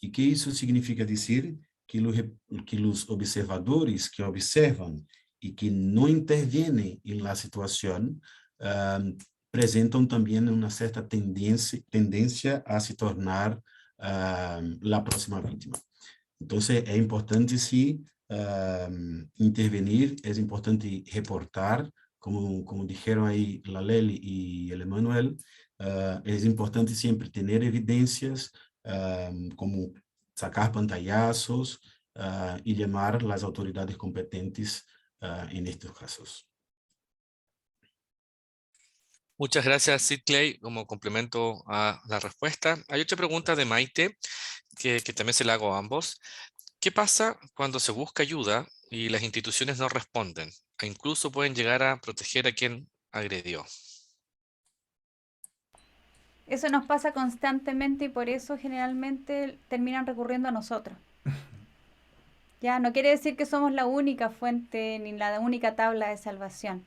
¿Y qué eso significa decir? Que los observadores que observan y que no intervienen en la situación presentan también una cierta tendencia a se tornar la próxima víctima. Entonces, es importante sí intervenir, es importante reportar, como dijeron ahí la Lely y el Emanuel, es importante siempre tener evidencias, como sacar pantallazos y llamar a las autoridades competentes en estos casos. Muchas gracias, Sid Clay, como complemento a la respuesta. Hay otra pregunta de Maite, que también se la hago a ambos. ¿Qué pasa cuando se busca ayuda y las instituciones no responden? E incluso pueden llegar a proteger a quien agredió. Eso nos pasa constantemente y por eso generalmente terminan recurriendo a nosotros. Ya, no quiere decir que somos la única fuente ni la única tabla de salvación,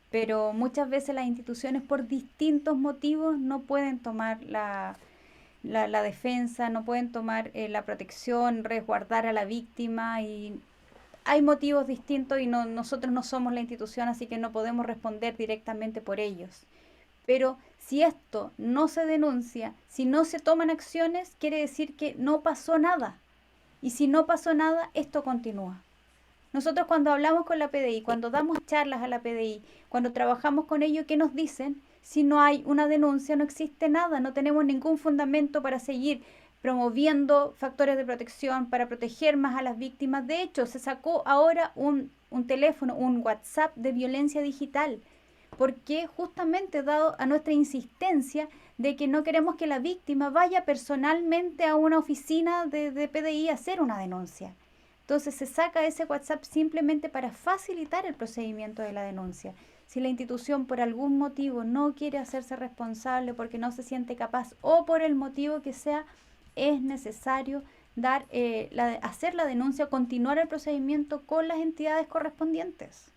pero muchas veces las instituciones por distintos motivos no pueden tomar la defensa, no pueden tomar la protección, resguardar a la víctima y hay motivos distintos y nosotros no somos la institución, así que no podemos responder directamente por ellos. Pero si esto no se denuncia, si no se toman acciones, quiere decir que no pasó nada. Y si no pasó nada, esto continúa. Nosotros cuando hablamos con la PDI, cuando damos charlas a la PDI, cuando trabajamos con ellos, ¿qué nos dicen? Si no hay una denuncia, no existe nada, no tenemos ningún fundamento para seguir promoviendo factores de protección, para proteger más a las víctimas. De hecho, se sacó ahora un teléfono, un WhatsApp de violencia digital, porque justamente dado a nuestra insistencia de que no queremos que la víctima vaya personalmente a una oficina de PDI a hacer una denuncia. Entonces se saca ese WhatsApp simplemente para facilitar el procedimiento de la denuncia. Si la institución por algún motivo no quiere hacerse responsable porque no se siente capaz o por el motivo que sea, es necesario hacer la denuncia, continuar el procedimiento con las entidades correspondientes.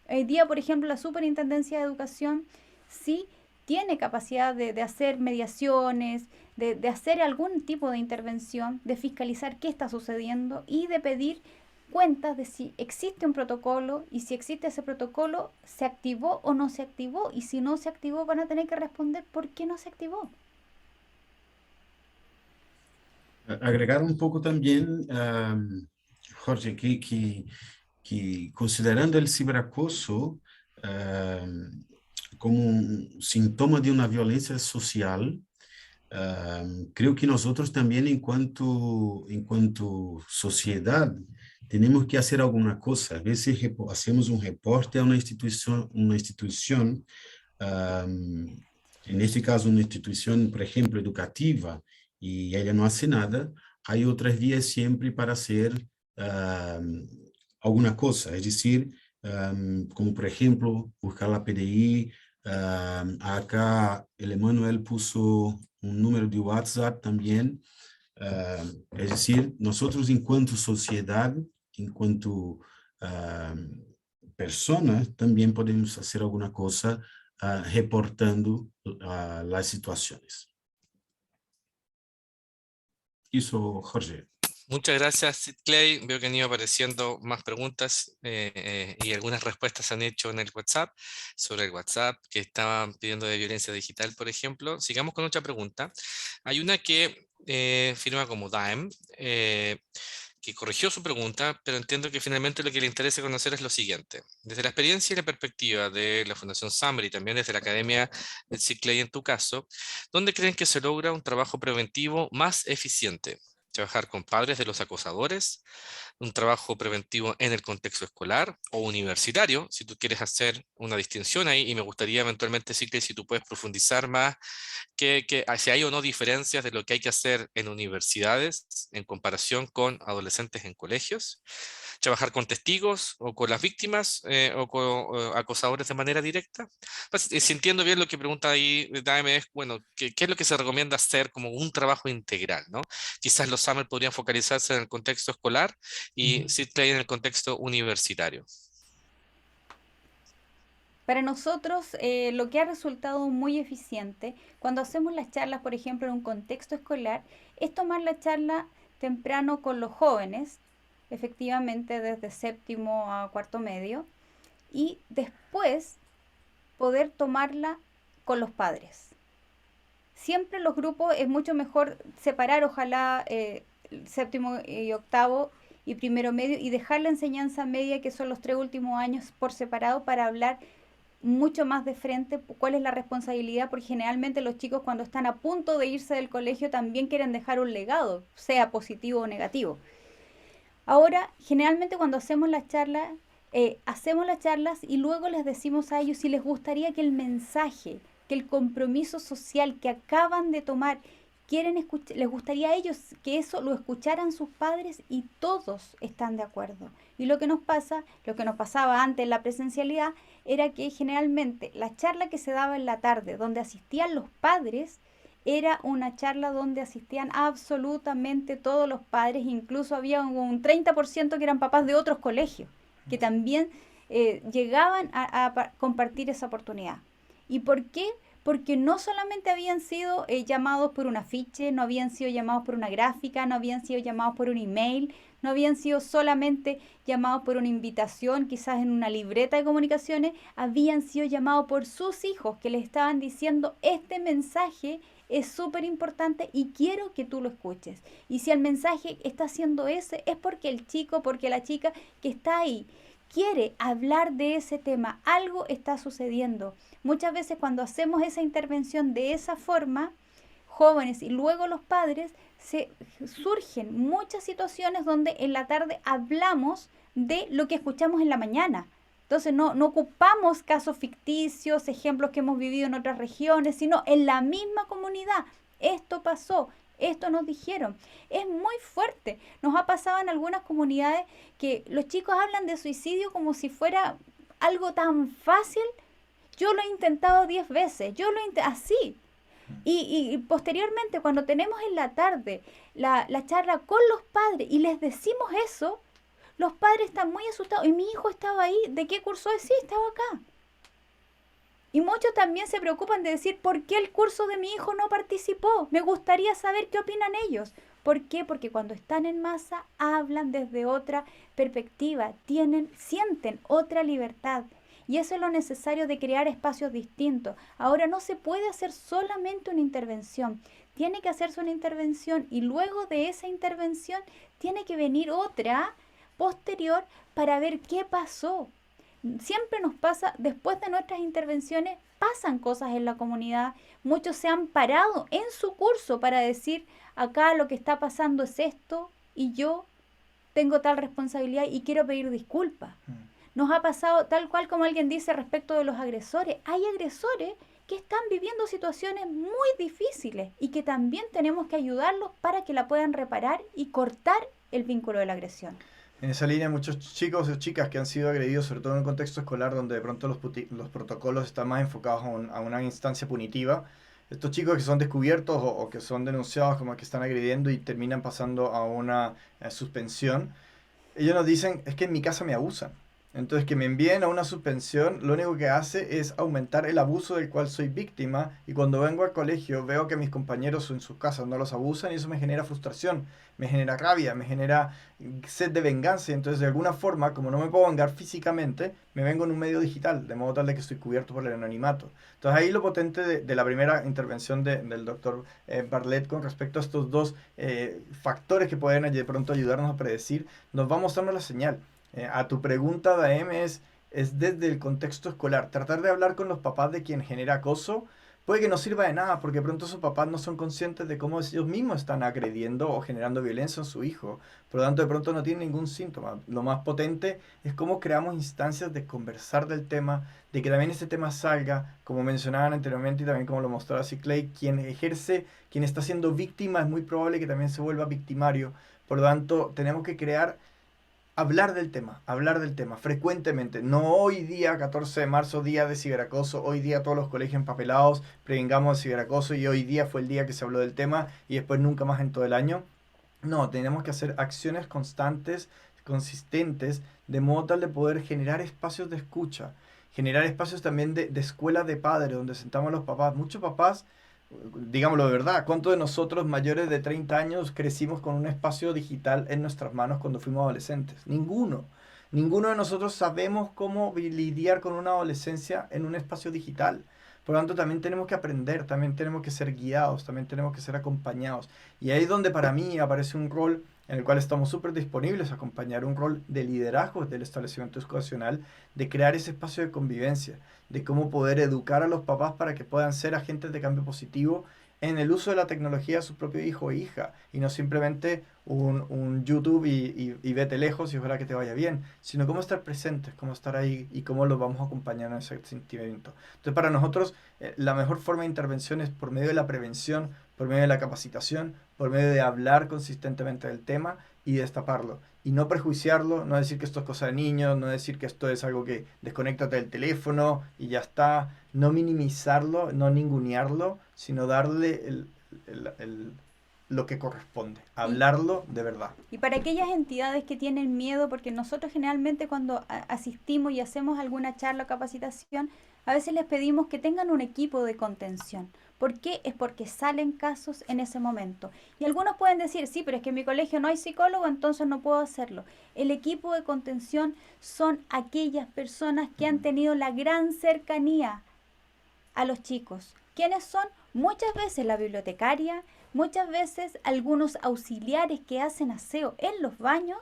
Hoy día, por ejemplo, la Superintendencia de Educación sí tiene capacidad de hacer mediaciones, de hacer algún tipo de intervención, de fiscalizar qué está sucediendo y de pedir cuentas de si existe un protocolo y si existe ese protocolo, se activó o no se activó. Y si no se activó, van a tener que responder por qué no se activó. Agregar un poco también, Jorge, que considerando el ciberacoso como un síntoma de una violencia social, creo que nosotros también en cuanto sociedad tenemos que hacer alguna cosa. A veces hacemos un reporte a una institución, en este caso una institución, por ejemplo, educativa, y ella no hace nada, hay otras vías siempre para hacer alguna cosa, es decir, como por ejemplo, buscar la PDI. Acá el Emanuel puso un número de WhatsApp también. Es decir, nosotros en cuanto sociedad, en cuanto personas, también podemos hacer alguna cosa reportando las situaciones. Eso, Jorge. Muchas gracias, Sid Clay. Veo que han ido apareciendo más preguntas y algunas respuestas han hecho en el WhatsApp, sobre el WhatsApp que estaban pidiendo de violencia digital, por ejemplo. Sigamos con otra pregunta. Hay una que firma como Daem, que corrigió su pregunta, pero entiendo que finalmente lo que le interesa conocer es lo siguiente. Desde la experiencia y la perspectiva de la Fundación Summer y también desde la Academia del CICLEI en tu caso, ¿dónde creen que se logra un trabajo preventivo más eficiente? ¿Trabajar con padres de los acosadores? ¿Un trabajo preventivo en el contexto escolar o universitario? Si tú quieres hacer una distinción ahí, y me gustaría eventualmente, CICLEI, si tú puedes profundizar más si hay o no diferencias de lo que hay que hacer en universidades en comparación con adolescentes en colegios, trabajar con testigos o con las víctimas o con acosadores de manera directa. Pues, si entiendo bien lo que pregunta ahí, Daime, es, bueno, ¿qué es lo que se recomienda hacer como un trabajo integral, ¿no? Quizás los Summer podrían focalizarse en el contexto escolar y Ujú. CITLEI en el contexto universitario. Para nosotros, lo que ha resultado muy eficiente cuando hacemos las charlas, por ejemplo, en un contexto escolar, es tomar la charla temprano con los jóvenes, efectivamente desde séptimo a cuarto medio, y después poder tomarla con los padres. Siempre los grupos es mucho mejor separar, ojalá, séptimo y octavo y primero medio, y dejar la enseñanza media, que son los 3 últimos años, por separado, para hablar mucho más de frente cuál es la responsabilidad, porque generalmente los chicos, cuando están a punto de irse del colegio, también quieren dejar un legado, sea positivo o negativo. Ahora, generalmente cuando hacemos las charlas y luego les decimos a ellos si les gustaría que el mensaje, que el compromiso social que acaban de tomar, les gustaría a ellos que eso lo escucharan sus padres, y todos están de acuerdo. Y lo que nos pasaba antes en la presencialidad, era que generalmente la charla que se daba en la tarde, donde asistían los padres, era una charla donde asistían absolutamente todos los padres, incluso había un 30% que eran papás de otros colegios, que también llegaban a compartir esa oportunidad. ¿Y por qué? Porque no solamente habían sido llamados por un afiche, no habían sido llamados por una gráfica, no habían sido llamados por un email, no habían sido solamente llamados por una invitación, quizás en una libreta de comunicaciones, habían sido llamados por sus hijos, que les estaban diciendo: este mensaje es súper importante y quiero que tú lo escuches. Y si el mensaje está siendo ese, es porque el chico, porque la chica que está ahí quiere hablar de ese tema, algo está sucediendo. Muchas veces cuando hacemos esa intervención de esa forma, jóvenes y luego los padres, surgen muchas situaciones donde en la tarde hablamos de lo que escuchamos en la mañana. Entonces no ocupamos casos ficticios, ejemplos que hemos vivido en otras regiones, sino en la misma comunidad. Esto pasó, esto nos dijeron. Es muy fuerte. Nos ha pasado en algunas comunidades que los chicos hablan de suicidio como si fuera algo tan fácil. Yo lo he intentado 10 veces, así. Y posteriormente, cuando tenemos en la tarde la charla con los padres y les decimos eso, los padres están muy asustados. Y mi hijo estaba ahí. ¿De qué curso es? Sí, estaba acá. Y muchos también se preocupan de decir: ¿por qué el curso de mi hijo no participó? Me gustaría saber qué opinan ellos. ¿Por qué? Porque cuando están en masa hablan desde otra perspectiva, sienten otra libertad. Y eso es lo necesario de crear espacios distintos. Ahora no se puede hacer solamente una intervención. Tiene que hacerse una intervención y luego de esa intervención tiene que venir otra posterior para ver qué pasó. Siempre nos pasa, después de nuestras intervenciones, pasan cosas en la comunidad. Muchos se han parado en su curso para decir: acá lo que está pasando es esto y yo tengo tal responsabilidad y quiero pedir disculpas. Nos ha pasado tal cual como alguien dice respecto de los agresores. Hay agresores que están viviendo situaciones muy difíciles y que también tenemos que ayudarlos para que la puedan reparar y cortar el vínculo de la agresión. En esa línea, muchos chicos o chicas que han sido agredidos, sobre todo en un contexto escolar donde de pronto los protocolos están más enfocados a una instancia punitiva, estos chicos que son descubiertos o que son denunciados como que están agrediendo y terminan pasando a una suspensión, ellos nos dicen: es que en mi casa me abusan. Entonces, que me envíen a una suspensión, lo único que hace es aumentar el abuso del cual soy víctima, y cuando vengo al colegio veo que mis compañeros en sus casas no los abusan y eso me genera frustración, me genera rabia, me genera sed de venganza. Y entonces, de alguna forma, como no me puedo vengar físicamente, me vengo en un medio digital, de modo tal de que estoy cubierto por el anonimato. Entonces, ahí lo potente de la primera intervención del doctor Bartlett con respecto a estos dos factores que pueden de pronto ayudarnos a predecir, nos va mostrando la señal. A tu pregunta, Daem, es desde el contexto escolar. Tratar de hablar con los papás de quien genera acoso puede que no sirva de nada, porque pronto sus papás no son conscientes de cómo ellos mismos están agrediendo o generando violencia en su hijo. Por lo tanto, de pronto no tienen ningún síntoma. Lo más potente es cómo creamos instancias de conversar del tema, de que también este tema salga, como mencionaban anteriormente y también como lo mostraba Clay, quien ejerce, quien está siendo víctima, es muy probable que también se vuelva victimario. Por lo tanto, tenemos que crear hablar del tema frecuentemente, no hoy día 14 de marzo, día de ciberacoso, hoy día todos los colegios empapelados, prevengamos el ciberacoso y hoy día fue el día que se habló del tema y después nunca más en todo el año. No, tenemos que hacer acciones constantes, consistentes, de modo tal de poder generar espacios de escucha, generar espacios también de escuela de padres, donde sentamos a los papás. Muchos papás, digámoslo de verdad, ¿cuántos de nosotros mayores de 30 años crecimos con un espacio digital en nuestras manos cuando fuimos adolescentes? Ninguno. Ninguno de nosotros sabemos cómo lidiar con una adolescencia en un espacio digital. Por lo tanto, también tenemos que aprender, también tenemos que ser guiados, también tenemos que ser acompañados. Y ahí es donde para mí aparece un rol en el cual estamos súper disponibles a acompañar, un rol de liderazgo del establecimiento educacional, de crear ese espacio de convivencia, de cómo poder educar a los papás para que puedan ser agentes de cambio positivo en el uso de la tecnología de su propio hijo o hija, y no simplemente un YouTube y vete lejos y ojalá que te vaya bien, sino cómo estar presentes, cómo estar ahí y cómo los vamos a acompañar en ese sentimiento. Entonces, para nosotros, la mejor forma de intervención es por medio de la prevención, por medio de la capacitación, por medio de hablar consistentemente del tema y destaparlo. Y no prejuiciarlo, no decir que esto es cosa de niños, no decir que esto es algo que desconéctate del teléfono y ya está. No minimizarlo, no ningunearlo, sino darle lo que corresponde. Hablarlo de verdad. Y para aquellas entidades que tienen miedo, porque nosotros generalmente cuando asistimos y hacemos alguna charla o capacitación, a veces les pedimos que tengan un equipo de contención. ¿Por qué? Es porque salen casos en ese momento. Y algunos pueden decir, sí, pero es que en mi colegio no hay psicólogo, entonces no puedo hacerlo. El equipo de contención son aquellas personas que han tenido la gran cercanía a los chicos. ¿Quiénes son? Muchas veces la bibliotecaria, muchas veces algunos auxiliares que hacen aseo en los baños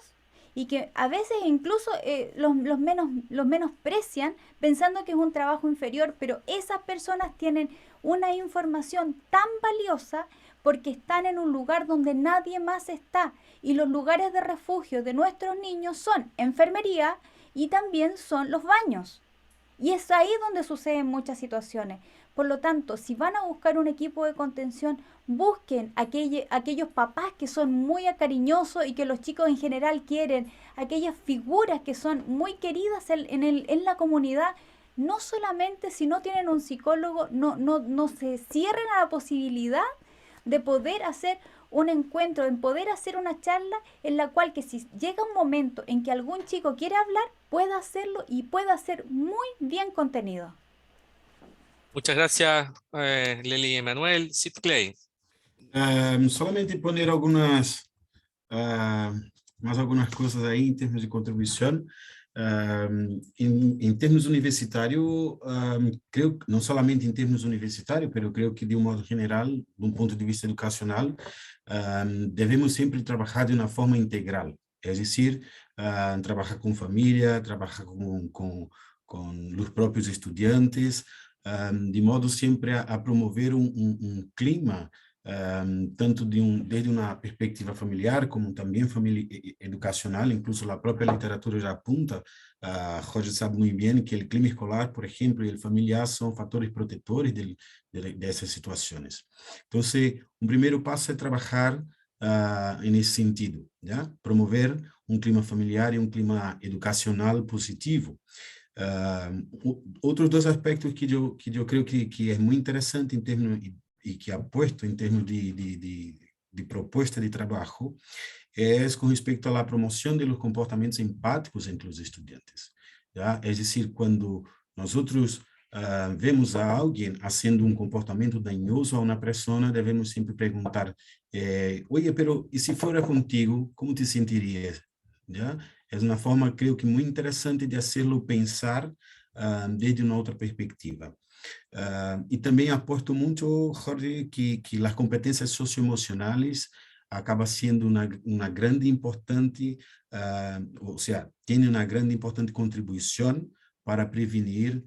y que a veces incluso los menosprecian pensando que es un trabajo inferior, pero esas personas tienen una información tan valiosa porque están en un lugar donde nadie más está, y los lugares de refugio de nuestros niños son enfermería y también son los baños. Y es ahí donde suceden muchas situaciones. Por lo tanto, si van a buscar un equipo de contención, busquen aquellos papás que son muy cariñosos y que los chicos en general quieren, aquellas figuras que son muy queridas en la comunidad. No solamente si no tienen un psicólogo, no se cierren a la posibilidad de poder hacer un encuentro, en poder hacer una charla en la cual que si llega un momento en que algún chico quiere hablar, pueda hacerlo y pueda ser muy bien contenido. Muchas gracias, Lely y Emanuel. Sid Clay. Solamente poner algunas, más algunas cosas ahí en términos de contribución. Em termos universitário, creio que não somente em termos universitários, mas eu creio que de um modo general, de um ponto de vista educacional, devemos sempre trabalhar de uma forma integral, é decir, trabalhar com família, trabalhar com os próprios estudantes, de modo sempre a promover um clima tanto desde uma perspectiva familiar como também educacional. Incluso a própria literatura já apunta, Roger sabe muito bem que o clima escolar, por exemplo, e o familiar são fatores protetores dessas situações. Então, primeiro passo é trabalhar nesse sentido, já? Promover um clima familiar e um clima educacional positivo. Outros dois aspectos que eu creio que é muito interessante em termos e que apuesto em termos de proposta de trabalho é com respeito à promoção dos comportamentos empáticos entre os estudantes. ¿ya? Es decir, cuando nosotros vemos a alguien haciendo un comportamiento dañoso a una persona, debemos siempre preguntar, oye, pero ¿y si fuera contigo, cómo te sentirías? ¿Ya? Es una forma, creo que muy interesante de hacerlo pensar desde una otra perspectiva. Y también aporto mucho, Jorge, que las competencias socioemocionales acaba siendo una grande importante, o sea, tiene una grande importante contribución para prevenir,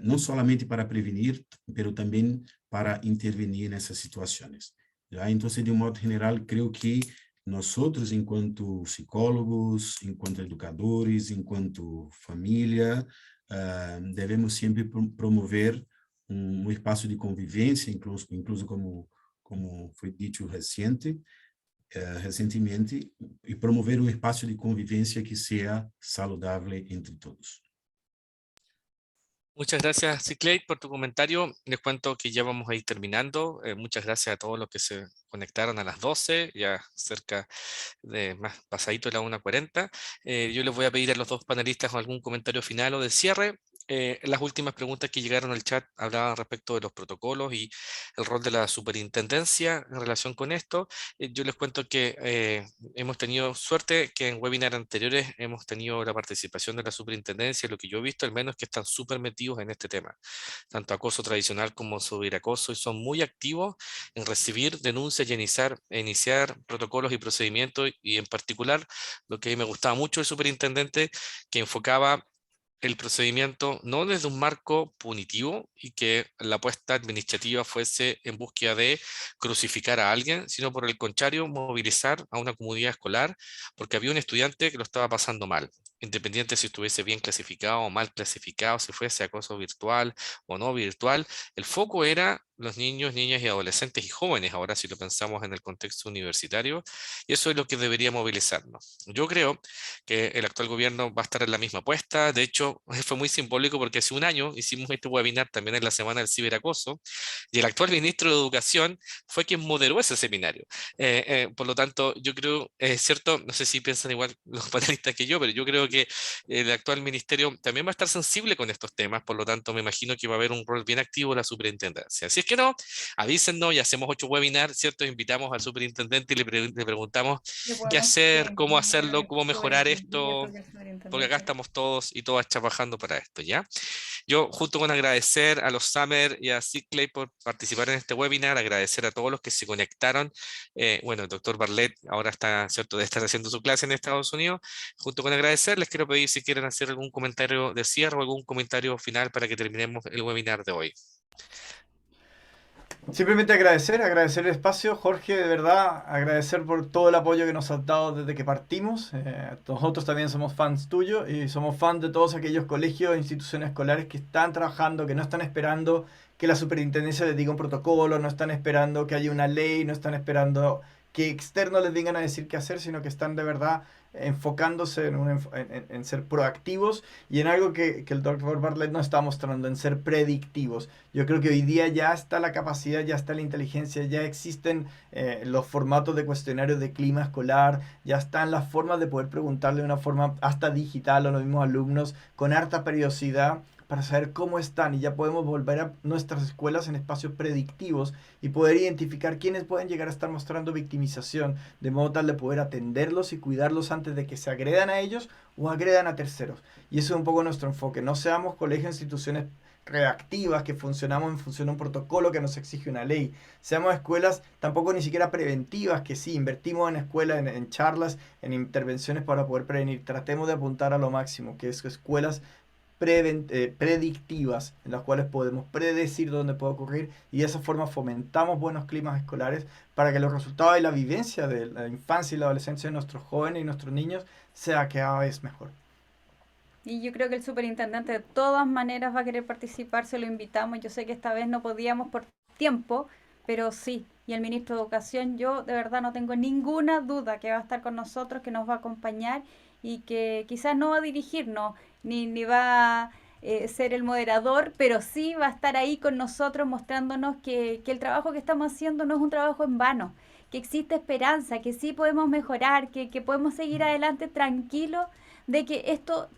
no solamente para prevenir, pero también para intervenir en esas situaciones. ¿Ya? Entonces, de un modo general, creo que nosotros, enquanto psicólogos, enquanto educadores, enquanto familia, devemos sempre promover espaço de convivência, incluso como foi dito recentemente, e promover um espaço de convivência que seja saudável entre todos. Muchas gracias, Ciclade, por tu comentario. Les cuento que ya vamos a ir terminando. Muchas gracias a todos los que se conectaron a las 12, ya cerca de más pasadito de la 1:40. Yo les voy a pedir a los dos panelistas algún comentario final o de cierre. Las últimas preguntas que llegaron al chat hablaban respecto de los protocolos y el rol de la superintendencia en relación con esto. Yo les cuento que hemos tenido suerte que en webinars anteriores hemos tenido la participación de la superintendencia. Lo que yo he visto al menos es que están súper metidos en este tema, tanto acoso tradicional como ciberacoso, y son muy activos en recibir denuncias y iniciar protocolos y procedimientos, y en particular lo que a mí me gustaba mucho del superintendente, que enfocaba el procedimiento no desde un marco punitivo y que la apuesta administrativa fuese en búsqueda de crucificar a alguien, sino por el contrario, movilizar a una comunidad escolar, porque había un estudiante que lo estaba pasando mal, independiente si estuviese bien clasificado o mal clasificado, si fuese acoso virtual o no virtual. El foco era los niños, niñas y adolescentes y jóvenes, ahora si lo pensamos en el contexto universitario, y eso es lo que debería movilizarnos. Yo creo que el actual gobierno va a estar en la misma apuesta. De hecho, fue muy simbólico porque hace un año hicimos este webinar también en la semana del ciberacoso, y el actual ministro de Educación fue quien moderó ese seminario. Por lo tanto, yo creo, es cierto, no sé si piensan igual los panelistas que yo, pero yo creo que el actual ministerio también va a estar sensible con estos temas. Por lo tanto, me imagino que va a haber un rol bien activo de la superintendencia. Así es que no, avísennos y hacemos 8 webinars, ¿cierto? Invitamos al superintendente y le preguntamos Le qué podemos, sí, hacer, cómo yo creo hacerlo, que cómo es súper mejorar cierto esto, que el porque acá superintendente. estamos todos y todas trabajando para esto, ¿ya? Yo, junto con agradecer a los Summer y a Ciclade por participar en este webinar, agradecer a todos los que se conectaron. Bueno, el doctor Bartlett ahora está, ¿cierto?, de estar haciendo su clase en Estados Unidos. Junto con agradecer, les quiero pedir si quieren hacer algún comentario de cierre o algún comentario final para que terminemos el webinar de hoy. Simplemente agradecer el espacio, Jorge, de verdad, agradecer por todo el apoyo que nos has dado desde que partimos. Nosotros también somos fans tuyos y somos fans de todos aquellos colegios e instituciones escolares que están trabajando, que no están esperando que la superintendencia les diga un protocolo, no están esperando que haya una ley, no están esperando que externos les vengan a decir qué hacer, sino que están de verdad enfocándose en ser proactivos y en algo que el doctor Bartlett nos está mostrando, en ser predictivos. Yo creo que hoy día ya está la capacidad, ya está la inteligencia, ya existen los formatos de cuestionarios de clima escolar, ya están las formas de poder preguntarle de una forma hasta digital a los mismos alumnos con harta periodicidad para saber cómo están, y ya podemos volver a nuestras escuelas en espacios predictivos y poder identificar quiénes pueden llegar a estar mostrando victimización, de modo tal de poder atenderlos y cuidarlos antes de que se agredan a ellos o agredan a terceros. Y eso es un poco nuestro enfoque. No seamos colegios e instituciones reactivas que funcionamos en función de un protocolo que nos exige una ley. Seamos escuelas tampoco ni siquiera preventivas, que sí, invertimos en escuelas, en charlas, en intervenciones para poder prevenir. Tratemos de apuntar a lo máximo, que es escuelas predictivas, en las cuales podemos predecir dónde puede ocurrir, y de esa forma fomentamos buenos climas escolares para que los resultados de la vivencia de la infancia y la adolescencia de nuestros jóvenes y nuestros niños sea cada vez mejor. Y yo creo que el superintendente de todas maneras va a querer participar, se lo invitamos. Yo sé que esta vez no podíamos por tiempo, pero sí. Y el ministro de Educación, yo de verdad no tengo ninguna duda que va a estar con nosotros, que nos va a acompañar y que quizás no va a dirigirnos, ni va a ser el moderador, pero sí va a estar ahí con nosotros mostrándonos que el trabajo que estamos haciendo no es un trabajo en vano, que existe esperanza, que sí podemos mejorar, que podemos seguir adelante tranquilos de que esto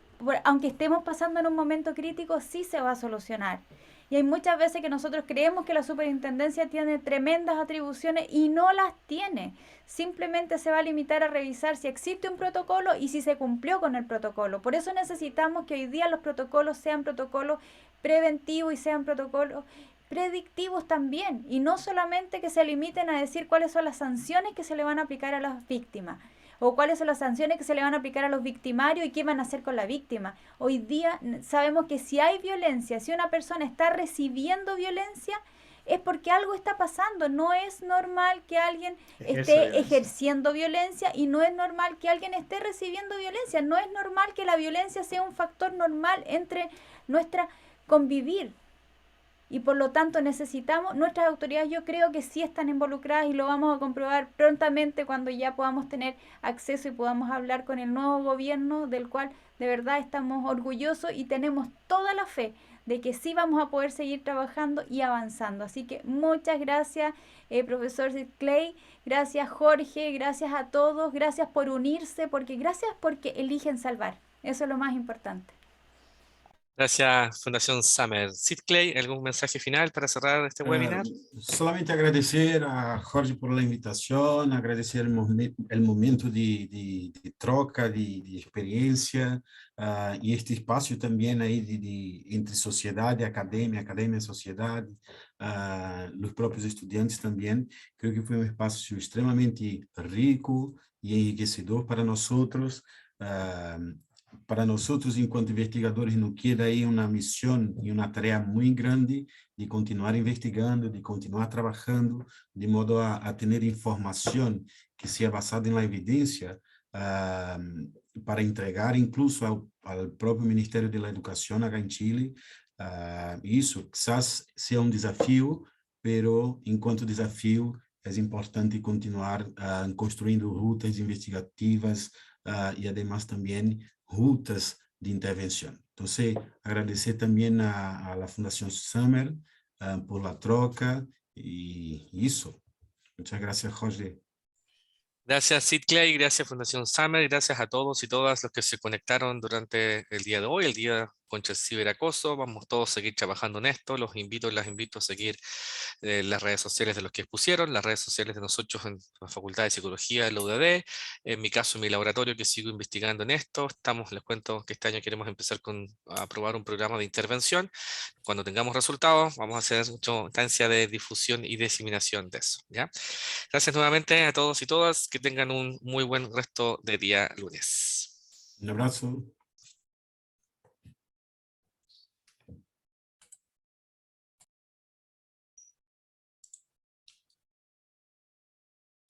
aunque estemos pasando en un momento crítico, sí se va a solucionar. Y hay muchas veces que nosotros creemos que la superintendencia tiene tremendas atribuciones y no las tiene. Simplemente se va a limitar a revisar si existe un protocolo y si se cumplió con el protocolo. Por eso necesitamos que hoy día los protocolos sean protocolos preventivos y sean protocolos predictivos también. Y no solamente que se limiten a decir cuáles son las sanciones que se le van a aplicar a las víctimas o cuáles son las sanciones que se le van a aplicar a los victimarios y qué van a hacer con la víctima. Hoy día sabemos que si hay violencia, si una persona está recibiendo violencia, es porque algo está pasando. No es normal que alguien esté ejerciendo violencia y no es normal que alguien esté recibiendo violencia. No es normal que la violencia sea un factor normal entre nuestra convivir. Y por lo tanto necesitamos, nuestras autoridades yo creo que sí están involucradas y lo vamos a comprobar prontamente cuando ya podamos tener acceso y podamos hablar con el nuevo gobierno, del cual de verdad estamos orgullosos y tenemos toda la fe de que sí vamos a poder seguir trabajando y avanzando. Así que muchas gracias, profesor Sid Clay, gracias Jorge, gracias a todos, gracias por unirse, gracias porque eligen salvar. Eso es lo más importante. Gracias, Fundación Summer. Sid Clay, ¿algún mensaje final para cerrar este webinar? Solamente agradecer a Jorge por la invitación, agradecer el momento de troca, de experiencia, y este espacio también ahí entre sociedad y academia, academia y sociedad, los propios estudiantes también. Creo que fue un espacio extremadamente rico y enriquecedor para nosotros. Para nosotros, enquanto investigadores, nos queda aí uma missão e uma tarefa muito grande de continuar investigando, de continuar trabalhando, de modo a ter informação que seja basada na evidência, para entregar incluso ao próprio Ministério da Educação acá em Chile. Isso quizás seja desafio, pero enquanto desafio, é importante continuar construindo rutas investigativas e, además, também rutas de intervención. Entonces, agradecer también a la Fundación Summer por la troca y eso. Muchas gracias, Jorge. Gracias, Sid Clay, gracias, Fundación Summer, gracias a todos y todas los que se conectaron durante el día de hoy, el día contra el ciberacoso. Vamos todos a seguir trabajando en esto. Las invito a seguir las redes sociales de los que expusieron, las redes sociales de nosotros en la Facultad de Psicología de la UDD, en mi caso, en mi laboratorio, que sigo investigando en esto. Les cuento que este año queremos empezar a probar un programa de intervención. Cuando tengamos resultados, vamos a hacer mucha instancia de difusión y diseminación de eso, ¿ya? Gracias nuevamente a todos y todas. Que tengan un muy buen resto de día lunes. Un abrazo.